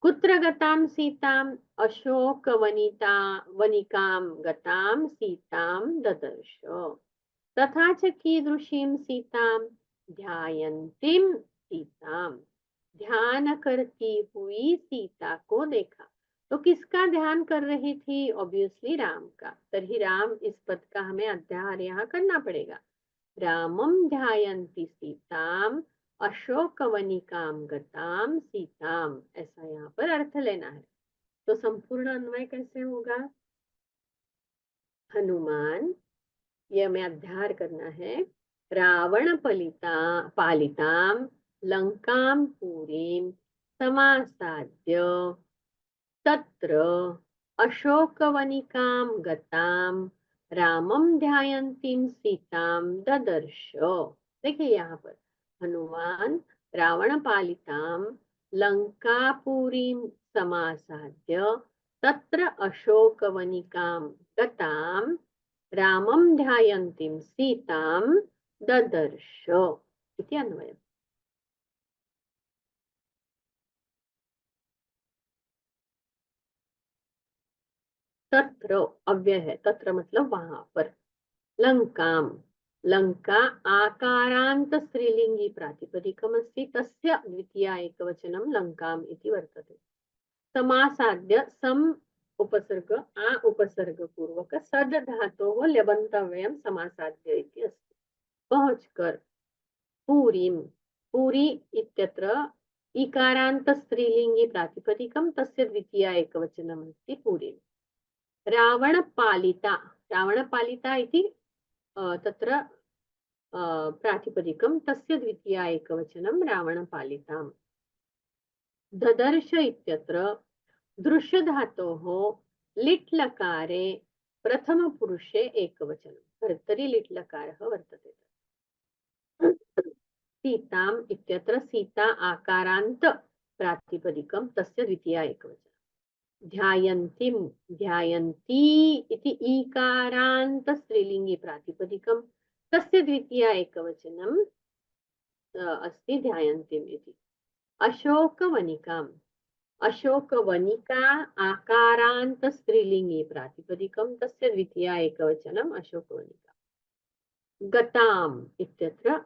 कुत्र गतां सीतां? अशोकवनिता वनिकां गतां सीतां ददर्श। तथा च कीदृशीं सीतां? ध्यायन्तीं सीतां। ध्यान करती हुई सीता को देखा। तो किसका ध्यान कर रही थी? ऑब्वियसली राम का। तर्हि राम इस पद का हमें अध्याहार यहाँ करना पड़ेगा। रामं ध्यायन्ति सीतां अशोकवनिकां गतां सीतां, ऐसा यहाँ पर अर्थ लेना है। तो संपूर्ण अन्वय कैसे होगा? हनुमान, ये हमें अध्यार करना है। रावण पालितां लंकां पुरीं समासाद्य तत्र अशोकवनिकां गतां रामं ध्यायन्तीं सीतां ददर्श। देखिए यहाँ पर हनुमान रावण पालितां लंकापुरीं समासाद्य तत्र अशोकवनिकां गतां रामं ध्यायन्तीं सीतां ददर्श इति अन्वयम्। तत्र अव्यय है, तत्र मतलब वहां पर। लंकाम, लंका आकारांत स्त्रीलिंगी प्रातिपदिकमस्ति, तस्य द्वितीया एकवचनं लंकाम इति वर्तते। समासाद्य सम उपसर्ग आ उपसर्ग पूर्वक सद धातोः ल्यबन्तव्यं समासाद्य इति अस्ति। पहुंचकर पूरीं, पूरी इत्यत्र इकारांत स्त्रीलिंगी प्रातिपदिकं, तस्य द्वितीया एकवचनम् अस्ति पूरीं। रावणपालिता, रावणपालिता इति तत्र प्रातिपदिकं, तस्य द्वितीया एकवचनं रावणपालिताम्। ददर्श इत्यत्र दृश्यधातोः लिट् लकारे प्रथमपुरुषे एकवचनं, कर्तरि लिट् लकारः वर्तते। सीताम् इत्यत्र सीता आकारान्त प्रातिपदिकं, तस्य द्वितीया एकवचनं। ध्यायन्तीं, ध्यायन्ती इति ईकारान्त स्त्रीलिंगी प्रातिपदिकं, तस्य द्वितीया एकवचनं अस्ति ध्यायन्तीम् इति। अशोकवनिकाम्, अशोकवनिका आकारान्त स्त्रीलिंगी प्रातिपदिकं, तस्य द्वितीया एकवचनम् अशोकवनिका। गताम इत्यत्र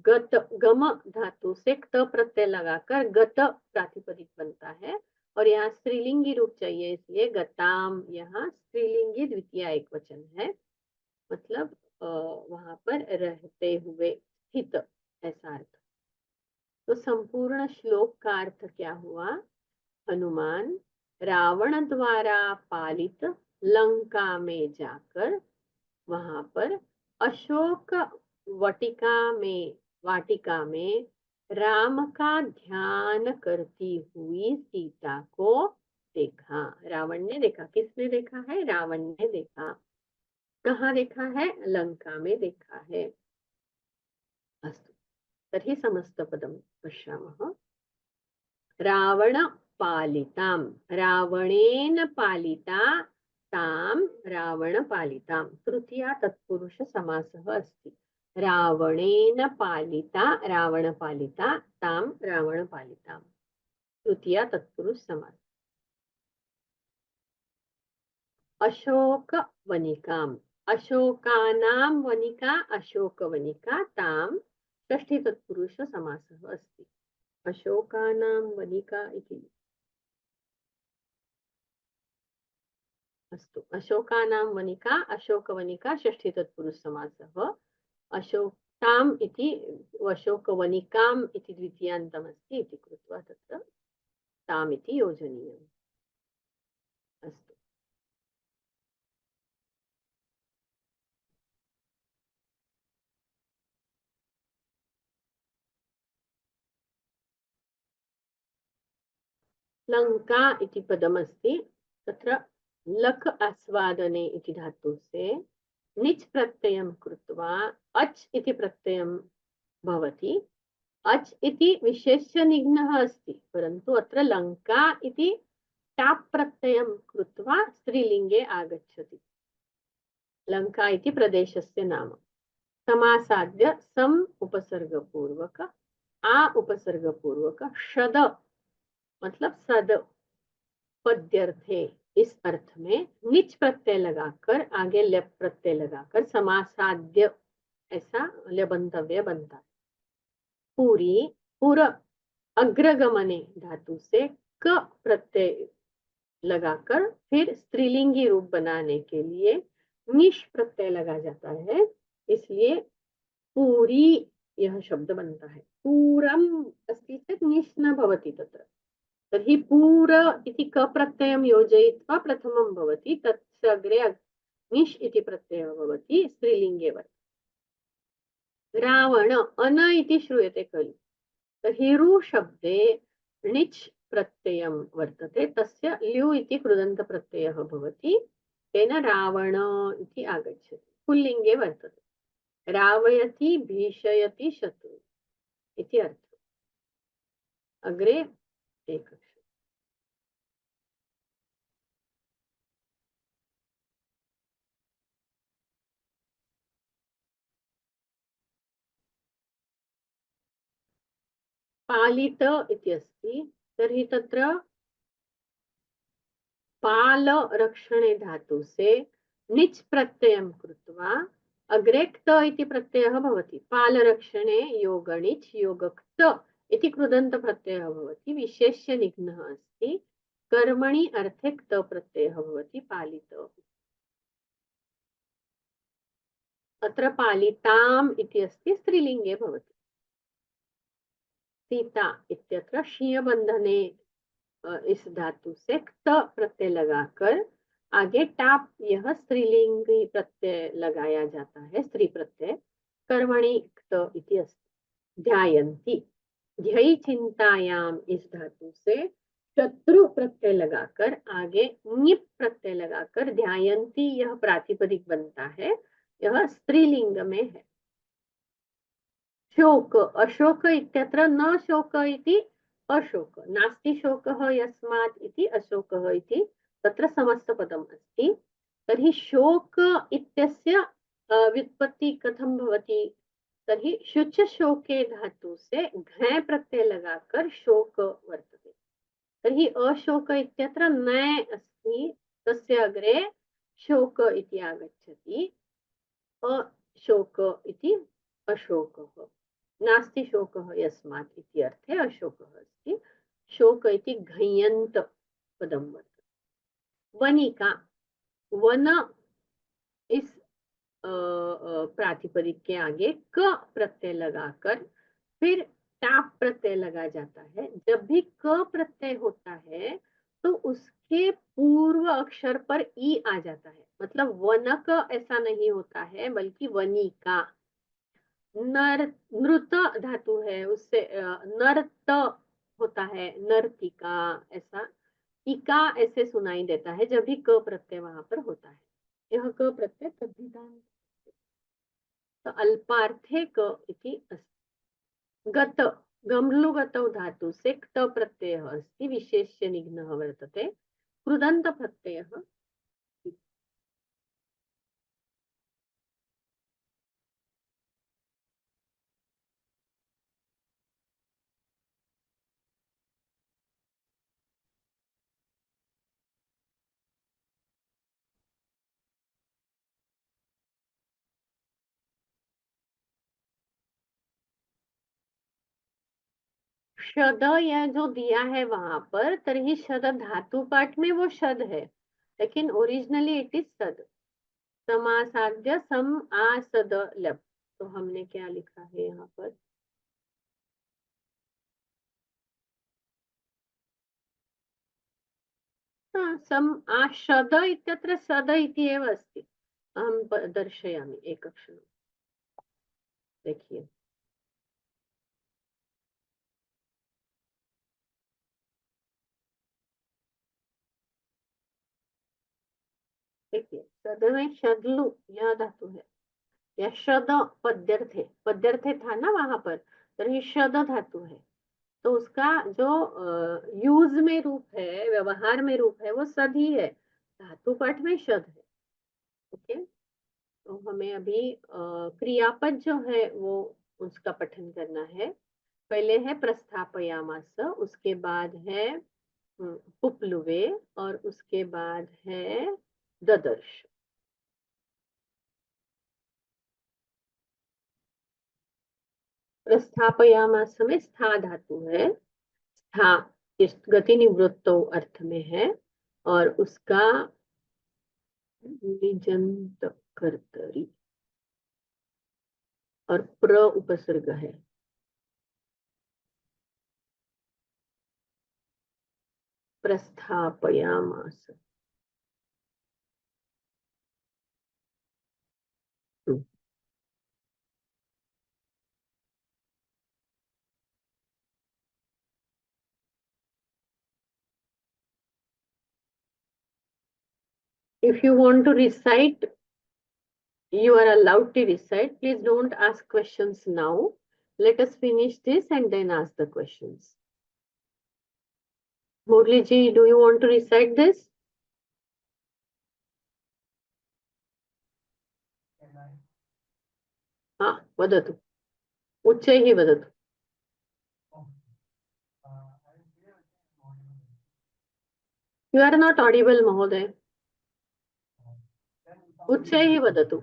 गत, गम धातु से त प्रत्यय लगाकर गत प्रातिपदिक बनता है, और यहाँ स्त्रीलिंगी रूप चाहिए, इसलिए गताम यहाँ स्त्रीलिंगी द्वितीया एकवचन है, मतलब वहां पर रहते हुए, स्थित, ऐसा अर्थ। तो संपूर्ण श्लोक का अर्थ क्या हुआ? हनुमान रावण द्वारा पालित लंका में जाकर वहां पर अशोक वाटिका में राम का ध्यान करती हुई सीता को देखा। रावण ने देखा, किसने देखा है? रावण ने देखा। कहाँ देखा है? लंका में देखा है। अस्तु, तर्हि समस्तपदं पश्यामः। रावण पालितां, रावणेन पालिता तां रावण पालितां, तृतीया तत्पुरुष समासः अस्ति। रावणेन पालिता रावण पालिता तां रावण पालितां, तृतीया तत्पुरुष समास। अशोक वनिकाम्, अशोकानां वनिका अशोकवनिका तां, षष्ठी तत्पुरुष समासः अस्ति। अशोकानां वनिका इति। अस्तु, अशोकानां वनिका अशोकवनिका षष्ठी तत्पुरुष समासः। अशोकाम् इति अशोकवनिकाम् इति द्वितीयान्तम् अस्ति इति कृत्वा तत्र ताम् इति योजनीयम्। अस्तु, लंका इति पदमस्ति, तत्र लक आस्वादने इति धातु से निच् प्रत्ययं कृत्वा अच् इति प्रत्ययं भवति। अच् इति विशेष्य निघ्नः अस्ति, परन्तु अत्र लंका इति टाप् प्रत्ययं कृत्वा स्त्रीलिङ्गे आगच्छति। लंका इति प्रदेशस्य नाम। समासाद्य सम उपसर्गपूर्वक आ उपसर्गपूर्वक शद, मतलब सद पद्यर्थे, इस अर्थ में निच प्रत्यय लगाकर आगे लेप प्रत्यय लगाकर समासाद्य ऐसा लेबंतव्य बनता है। पूरी, पूर अग्रगमने धातु से क प्रत्यय लगाकर फिर स्त्रीलिंगी रूप बनाने के लिए निश प्रत्यय लगा जाता है, इसलिए पूरी यह शब्द बनता है। पूरम अस्ति चेत् निश न भवति तत्र, तर्हि पूर इति क प्रत्ययं योजयित्वा प्रथमं भवति, तस्य अग्रे निश् इति प्रत्ययः भवति स्त्रीलिङ्गे वर्तते। रावण अन इति श्रूयते खलु, तर्हि रु शब्दे णिच् प्रत्ययं वर्तते, तस्य ल्यु इति कृदन्तप्रत्ययः भवति, तेन रावण इति आगच्छति, पुल्लिङ्गे वर्तते। रावयति भीषयति शत्रु इति अर्थः। अग्रे एक पालित इति अस्ति, तर्हि तत्र पाल रक्षणे धातु से निच् प्रत्ययं कृत्वा अग्रे क्त इति प्रत्ययः भवति। पाल रक्षणे योगणिच् योगक्त इति कृदन्त प्रत्ययः भवति, विशेष्य निघ्नः अस्ति, कर्मणि अर्थे क्त प्रत्ययः भवति पालित। अत्र पालिताम् इति अस्ति, स्त्रीलिङ्गे भवति। सीता इत्यत्र शीयबन्धने इस धातु से क्त प्रत्यय लगाकर आगे टाप यह स्त्रीलिंगी प्रत्यय लगाया जाता है, स्त्री प्रत्यय। कर्मणि क्त इति अस्ति। ध्यायन्ति, ध्ययी चिंतायाम इस धातु से शत्रु प्रत्यय लगाकर आगे ञिप प्रत्यय लगाकर ध्यायन्ति यह प्रातिपदिक बनता है, यह स्त्रीलिंग में है। शोक, अशोक इत्यत्र न शोक इति अशोक, नास्ति शोकः यस्मात् इति अशोकः इति तत्र समस्तपदम् अस्ति। तर्हि शोक इत्यस्य व्युत्पत्ति कथं भवति? तर्हि शुच शोके धातु से घै प्रत्यय लगाकर शोक वर्तते। तर्हि अशोक इत्यत्र नै अस्ति, तस्य अग्रे शोक इति आगच्छति। अशोक इति अशोकः, नास्ति शोकः यस्मात् इति अर्थे अशोकः अस्ति। शोक इति घञ्यन्त पदं वर्तते। वनिका, वन इस प्रातिपदिक के आगे क प्रत्यय लगाकर फिर टाप प्रत्यय लगा जाता है। जब भी क प्रत्यय होता है तो उसके पूर्व अक्षर पर ई आ जाता है, मतलब वनक ऐसा नहीं होता है, बल्कि वनिका। नर नृत धातु है, उससे नर्त होता है, नर्तिका, ऐसा इका ऐसे सुनाई देता है जब भी क प्रत्यय वहां पर होता है। यह क प्रत्यय तद्धितां, तो अल्पार्थे क इति अस्ति। गत, गम्लुगतौ धातु से क्त प्रत्ययः अस्ति, विशेष्य निघ्नः वर्तते, कृदन्त प्रत्ययः। शद यह जो दिया है वहां पर, तर्हि शद धातु पाठ में वो शद है, लेकिन ओरिजिनली इट इज सद। समासाध्य सम आसद लब, तो हमने क्या लिखा है यहाँ पर? हाँ, सम आशद इत्यत्र सद इति एव अस्ति। अहं दर्शयामि एकक्षणं, देखिए। देखिए, सद में शदलु यह धातु है, या शद पद्यर्थे, पद्यर्थे था ना वहां पर, तो ये शद धातु है, तो उसका जो यूज में रूप है, व्यवहार में रूप है, वो सद ही है, धातु पाठ में शद है। ओके, तो हमें अभी क्रियापद जो है वो उसका पठन करना है। पहले है प्रस्थापयामास, उसके बाद है पुप्लुवे, और उसके बाद है ददर्श। प्रस्थापयामास में स्था धातु है, स्था इस गति निवृत्तो अर्थ में है, और उसका निजंत कर्तरी और प्र उपसर्ग है। प्रस्थापयामास, If you want to recite, you are allowed to recite. Please don't ask questions now. Let us finish this and then ask the questions. Murli ji, do you want to recite this? वदतु उच्चैः वदतु You are not audible, Mahoday. उच्चैः वदतु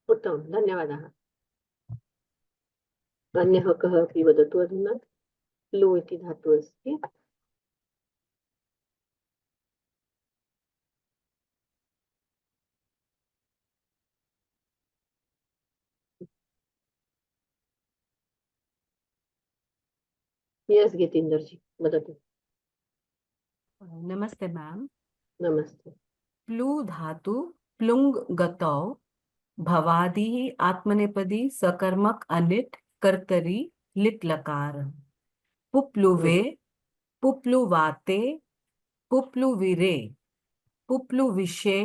उत्तमं धन्यवादः अन्यः कः अपि वदतु अधुना लु इति धातुः अस्ति यस गीतेंद्र जी वदतु नमस्ते मैम नमस्ते प्लू धातु प्लुंग गतौ भवादि आत्मनेपदी सकर्मक अनिट कर्तरी लिट लकार पुप्लुवे पुप्लुवाते पुप्लुविरे पुप्लुविषे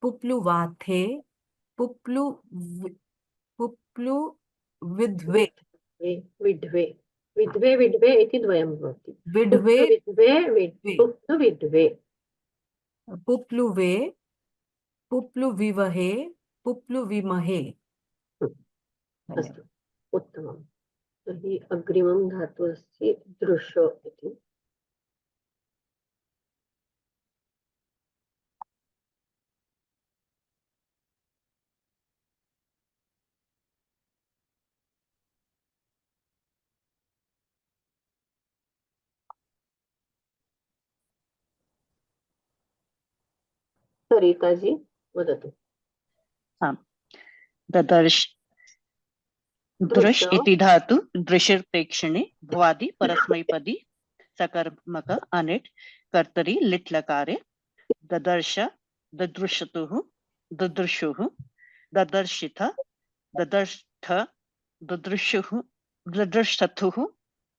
पुप्लुवाथे पुप्लुविद्वे विद्वे विद्वे विद्वे इति द्वयं भवति विद्वे विद्वे पुप्लुवे पुप्लुविवहे पुप्लुविमहे अस्तु उत्तमं तर्हि अग्रिमं धातुः अस्ति दृश इति सरिता जी वदतु ददर्श दृश दृश इति धातु दृशिर प्रेक्षणे भवादि परस्मैपदी सकर्मक अनिट कर्तरी लिट् लकारे ददर्श ददृशतुः ददृशुः ददर्शिथ ददर्ष्ठ ददृशुः ददृष्टथुः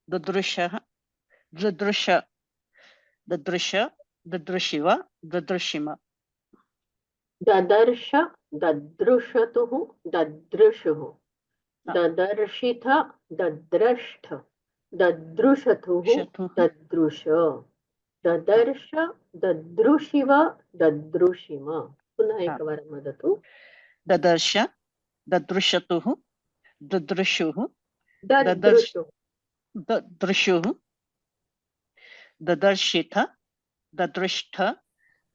ददृशः ददृश ददृश ददृशिव ददृशिम ददर्श ददृशतुः ददृशुः ददर्शिथ दद्रष्ट ददृशतुः ददृश ददर्श ददृशिव ददृशिम पुनः एकवारं वदतु ददर्श ददृशतुः ददृशुः ददृशु ददृशुः ददर्शिथ ददृष्ट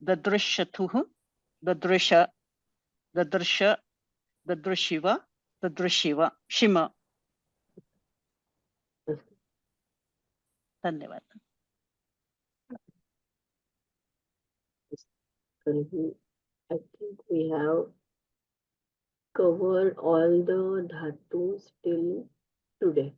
ददृशतुः ददृश ददृश ददृशिव ददृशिव शिम धन्यवाद I think we have covered all the dhatus till today.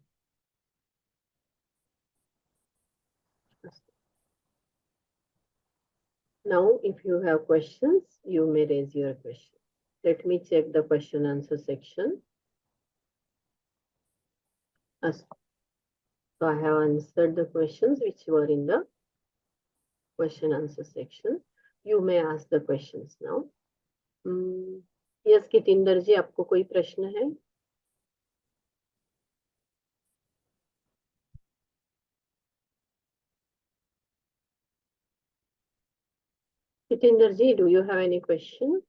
Now, if you have questions, you may raise your question. Let me check the question answer section. So I have answered the questions which were in the question answer section. You may ask the questions now. Yes Kitendra ji, आपको कोई प्रश्न है? Kitendra ji, do you have any question?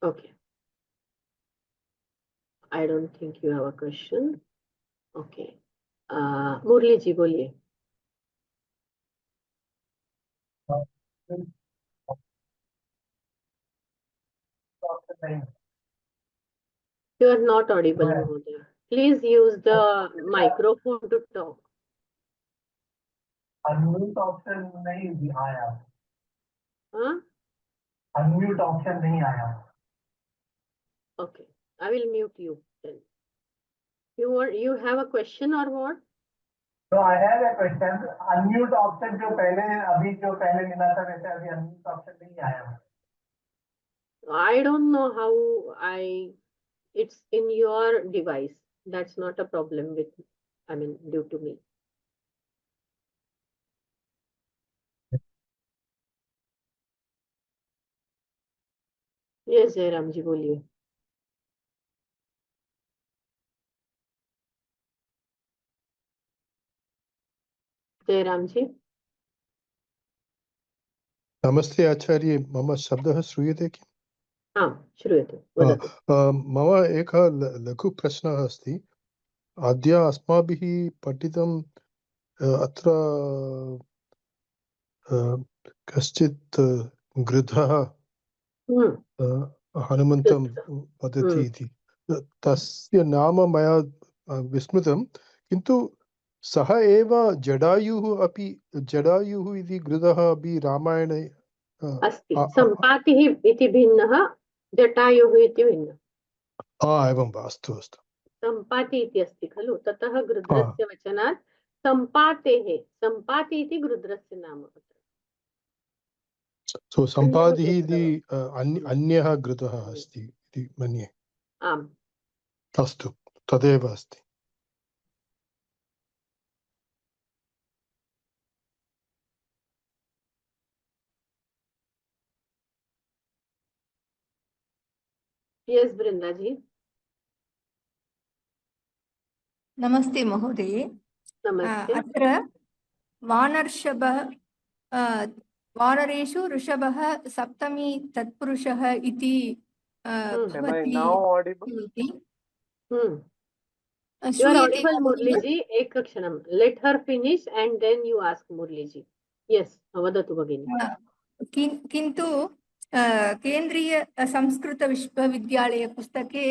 Okay, I don't think you have a question. Okay, Murli ji बोलिए. You are not audible, Mohoday. Please use the microphone to talk. Unmute option नहीं आया. Huh? Unmute option नहीं आया. Okay, I will mute you then. You have a question or what? तो I have a question. Unmute option जो पहले मिला था वैसे अभी अनम्यूट ऑप्शन नहीं आया. I don't know how it's in your device. That's not a problem due to me. Yes, Jairam जी बोलिए. जयराम जी. नमस्ते आचार्य, मम शब्दः श्रूयते किम्? हाँ, श्रूयते, वदतु. मम एकः लघु प्रश्नः अस्ति. अद्य अस्माभिः पठितं अत्र कश्चित् गृधः हनुमन्तं वदति इति. तस्य नाम मया विस्मृतं, किन्तु सः एव जडायुः इति गृधः अपि रामायणे अस्ति. सम्पातिः इति भिन्नः, जटायुः इति भिन्नः. एवं वा, अस्तु अस्तु. सम्पाति इति अस्ति खलु, ततः गृध्रस्य वचनात् सम्पातेः, सम्पाति इति गृध्रस्य नाम. सो सम्पादिः इति अन्यः गृधः अस्ति इति मन्ये. आम्. अस्तु, तदेव अस्ति. यस वृंदा जी. नमस्ते महोदये. नमस्ते. अत्र वानर्षभः वानरेषु ऋषभः सप्तमी तत्पुरुषः इति भवति इति. You are audible, Murli ji. एक क्षणं. Let her finish and then you ask Murli ji. Yes, वदतु भगिनी. किन्तु केन्द्रीय संस्कृत विश्वविद्यालय पुस्तके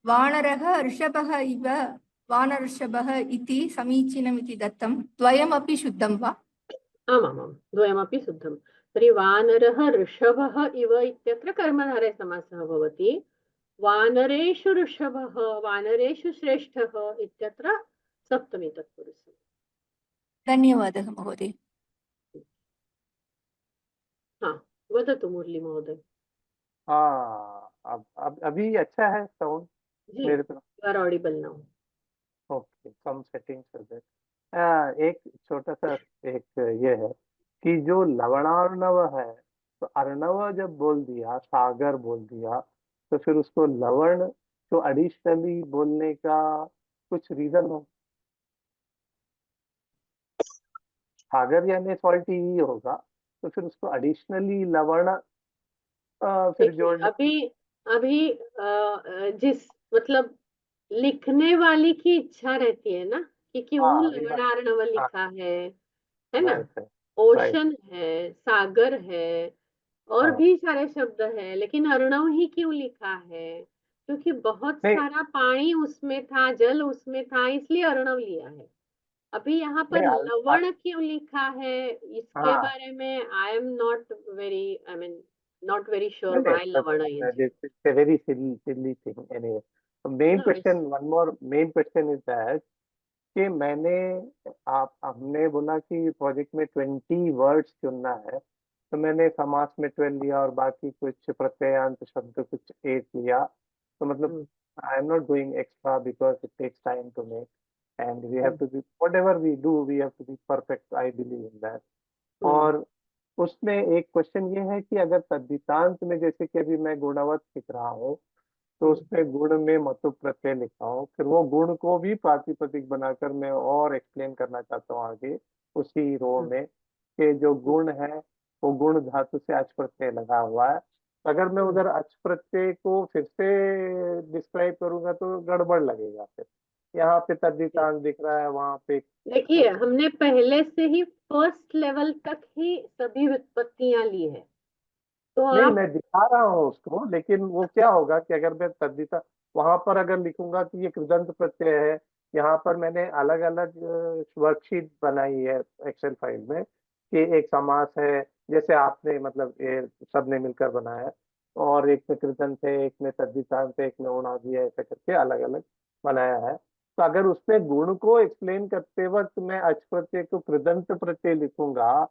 वानरः ऋषभः इव वानरऋषभः इति समीचीनम् इति दत्तं. द्वयमपि शुद्धं वा? आमामां, द्वयमपि शुद्धं. तर्हि वानरः ऋषभः इव इत्यत्र कर्मधारय समासः भवति. वानरेषु ऋषभः, वानरेषु श्रेष्ठः इत्यत्र सप्तमी तत्पुरुषः. धन्यवादः महोदय. हाँ, वदतु मुरली महोदय. अभी अच्छा है साउंड मेरे तरफ? You are audible now. Okay, some settings for that. एक छोटा सा एक ये है कि जो लवणार्णव है, तो अर्णव जब बोल दिया, सागर बोल दिया, तो फिर उसको लवण तो एडिशनली बोलने का कुछ रीजन हो? सागर यानी सॉल्टी ही होगा, तो फिर उसको एडिशनली लवण फिर जोड़ने. अभी जिस मतलब लिखने वाली की इच्छा रहती है ना कि क्यों लवणार्णव लिखा है ना. ओशन है, सागर है, और भी सारे शब्द है, लेकिन अर्णव ही क्यों लिखा है? क्योंकि बहुत सारा पानी उसमें था, जल उसमें था, इसलिए अर्णव लिया है. अभी यहाँ पर लवण क्यों लिखा है, इसके बारे में I am not very sure why lavana is. It's a very silly thing anyway. Main question, one more main question is that कि हमने बोला कि प्रोजेक्ट में 20 वर्ड्स चुनना है, तो मैंने समास में 12 लिया और बाकी कुछ प्रत्ययांत शब्द कुछ 8 लिया. तो मतलब I am not doing extra because it takes time to make. and we have to be, whatever we do, we have to be perfect. I believe in that. और उसमें एक क्वेश्चन ये है कि अगर तद्धितांत में जैसे कि अभी मैं गुणवत लिख रहा हूँ, तो उसमें गुण में मतु प्रत्यय लिखा हूँ, फिर वो गुण को भी प्रातिपदिक बनाकर मैं और एक्सप्लेन करना चाहता हूँ आगे उसी रो में, कि जो गुण है वो गुण धातु से अच प्रत्यय लगा हुआ है। अगर मैं उधर अच प्रत्यय को फिर से डिस्क्राइब करूंगा तो गड़बड़ लगेगा। फिर यहाँ पे तद्धितांत दिख रहा है, वहां पे देखिए हमने पहले से ही फर्स्ट लेवल तक ही सभी व्युत्पत्तियां ली है, तो नहीं, आप मैं दिखा रहा हूँ उसको, लेकिन वो क्या होगा कि अगर मैं तद्धिता वहां पर अगर लिखूंगा कि ये कृदंत प्रत्यय है, यहाँ पर मैंने अलग अलग वर्कशीट बनाई है एक्सेल फाइल में कि एक समास है, जैसे आपने मतलब ये सबने मिलकर बनाया है, और एक में कृदंत है, एक में तद्धितांत है, एक में उणादि है, ऐसे करके अलग अलग बनाया है। तो अगर उसमें गुण को एक्सप्लेन करते वक्त मैं अच प्रत्यय को कृदंत प्रत्यय लिखूंगा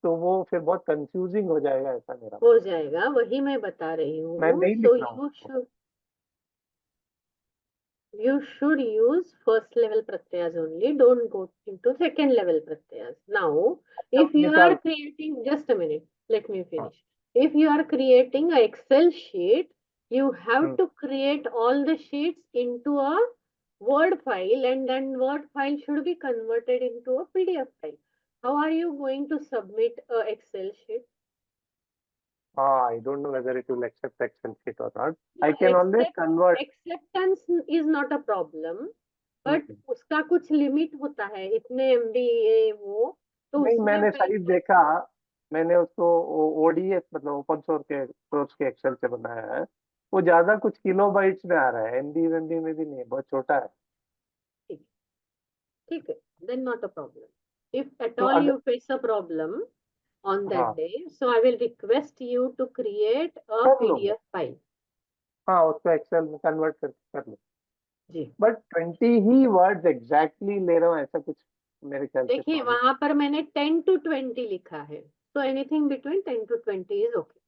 तो वो फिर बहुत कंफ्यूजिंग हो जाएगा, ऐसा मेरा हो जाएगा, वही मैं बता रही मैं हूँ। नहीं सो लिख रहा हूँ। you should use first level pratyas only, don't go into second level pratyas. Now if you are निकाल creating, just a minute, let me finish. If you are creating a Excel sheet, you have to create all the sheets into a Word file, and then Word file should be converted into a PDF file. How are you going to submit a Excel sheet? I don't know whether it will accept Excel sheet or not. I can always convert. Acceptance is not a problem, but उसका कुछ limit होता है, इतने MB ये वो, तो नहीं, उसमें मैंने मैं साइज देखा, मैंने उसको ओडीएस मतलब ओपन सोर्स के एक्सेल से बनाया है, वो ज्यादा कुछ किलोबाइट्स में आ रहा है, एमबी एमबी में भी नहीं, बहुत छोटा है। ठीक है, then not a problem. If at तो all अगर you face a problem on that हाँ day, so I will request you to create a कर लूंगा, PDF file. हाँ उसको एक्सेल में कन्वर्ट कर लूँ, जी बट 20 ही वर्ड्स एग्जैक्टली ले रहा हूँ ऐसा कुछ मेरे ख्याल से देखिए तो वहां पर मैंने 10 to 20 लिखा है, so anything between 10 to 20 is okay.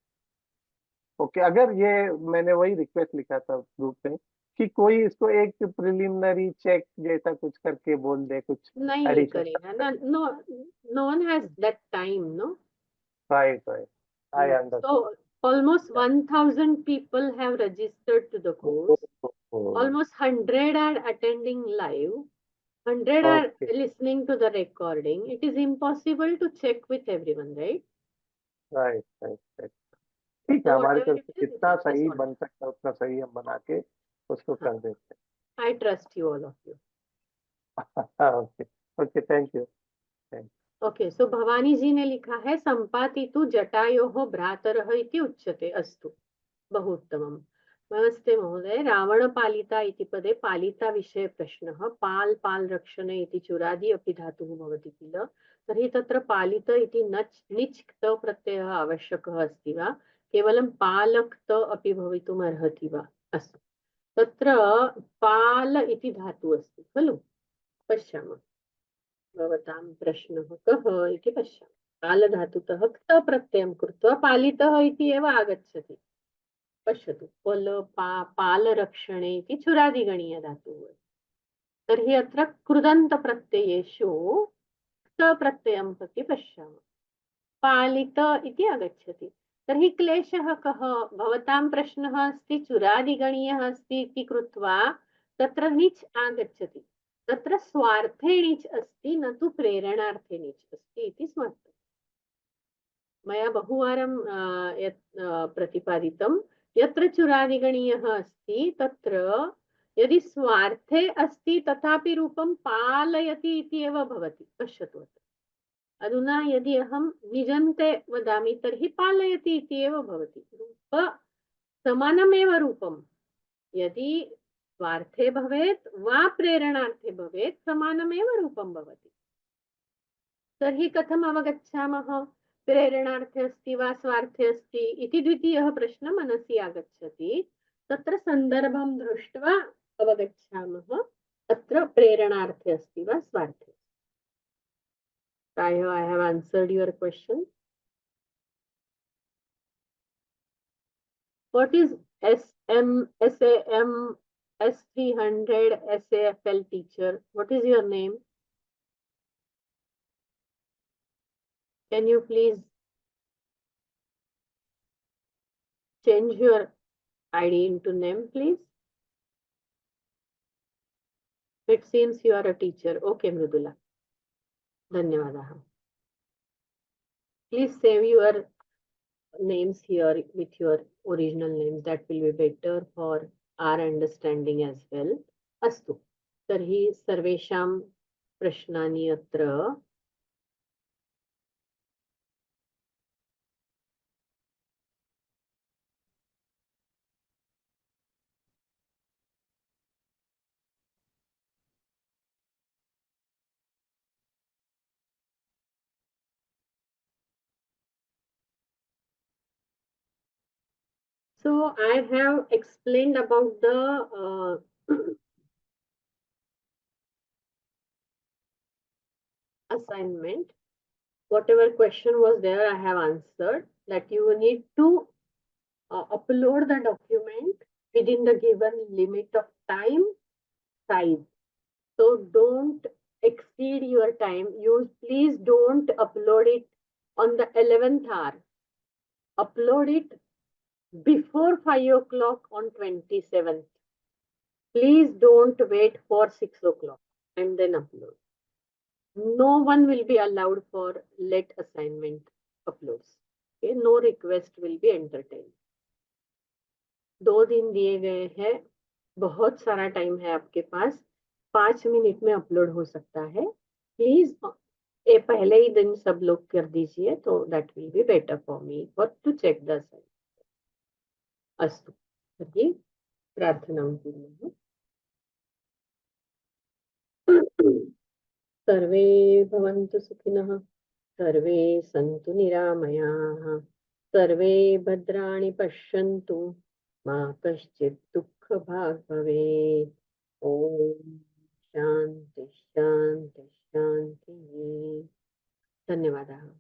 Okay. अगर ये मैंने वही रिक्वेस्ट लिखा था ग्रुप में कि कोई इसको एक प्रिलिमिनरी चेक जैसा कुछ करके बोल दे, कुछ नहीं एडिशन। करेगा ना, no one has that time, no. Right right, I So almost 1,000 people have registered to the course. Understood. Almost 100 are attending live. 100 are okay, listening to the recording. It is impossible to check with everyone, right? Right right right, ठीक है, So हमारे whatever तरफ it से is, जितना it is सही what बन सकता है उतना सही हम बना के उसको कर देते I trust you, all of you. हैं। Okay okay, thank you. Okay, so Bhavani ji ने लिखा है संपातितु जटायोः भ्रातरः इति उच्यते। अस्तु, बहु उत्तमम्। नमस्ते महोदय, रावणपालिता इति पदे पालिता विषये प्रश्नः। पाल रक्षणे इति चुरादि अपि धातुः भवति किल, तर्हि तत्र पालित इति निच् क्त प्रत्ययः आवश्यकः अस्ति वा, केवलं पालक्त अपि भवितुम् अर्हति वा? अस्तु, तत्र पाल इति धातुः अस्ति खलु, पश्यामः। भवतां प्रश्नः कः इति पश्यामः। पालधातुतः क्त प्रत्ययं कृत्वा पालितः इति एव आगच्छति। पश्यतु, पालरक्षणे इति चुरादिगणीयधातुः। तर्हि अत्र कृदन्तप्रत्ययेषु क्त प्रत्ययं प्रति पश्यामः, पालित इति आगच्छति। तर्हि क्लेशः कः? भवतां प्रश्नः अस्ति चुरादिगणीयः अस्ति इति कृत्वा तत्र णिच् आगच्छति, तत्र स्वार्थे णिच् अस्ति, न तु प्रेरणार्थे णिच् अस्ति इति स्मर्तव्यम्। मया बहुवारं यत् प्रतिपादितं, यत्र चुरादिगणीयः अस्ति तत्र यदि स्वार्थे अस्ति तथापि रूपं पालयति इति एव भवति। पश्यतु, अधुना यदि अहं निजन्ते वदामि तर्हि पालयति इति एव भवति, रूप समानमेव रूपं। यदि स्वार्थे भवेत् वा प्रेरणार्थे भवेत् समानमेव रूपं भवति। तर्हि कथम् अवगच्छामः प्रेरणार्थे अस्ति वा स्वार्थे अस्ति इति? द्वितीयः प्रश्नः मनसि आगच्छति, तत्र सन्दर्भं दृष्ट्वा अवगच्छामः अत्र प्रेरणार्थे अस्ति वा स्वार्थे। I have answered your question. What is SAM S300 SAFL teacher. What is your name? Can you please change your ID into name, please? It seems you are a teacher. Okay, Mridula. Dhanyavadaha. Please save your names here with your original names. That will be better for our understanding as well. Astu. Tarhi sarvesham prashnani atra. So I have explained about the assignment. Whatever question was there, I have answered that you need to upload the document within the given limit of time, size. So don't exceed your time. You please don't upload it on the 11th hour. Upload it before 5 o'clock on 27th. Please don't wait for 6 o'clock and then upload. No one will be allowed for late assignment uploads. Okay? No request will be entertained. 2 दिन दिए गए हैं, बहुत सारा time है आपके पास, 5 minute में upload हो सकता है. प्लीज ये पहले ही दिन सब लोग कर दीजिए, तो that will be better for me for to check the assignment. अस्तु, तर्हि प्रार्थनां कुर्मः. सर्वे भवन्तु सुखिनः, सर्वे सन्तु निरामयाः, सर्वे भद्राणि पश्यन्तु, मा कश्चित् दुःखभाग् भवेत्. ओम शांति शांति शांति. धन्यवाद.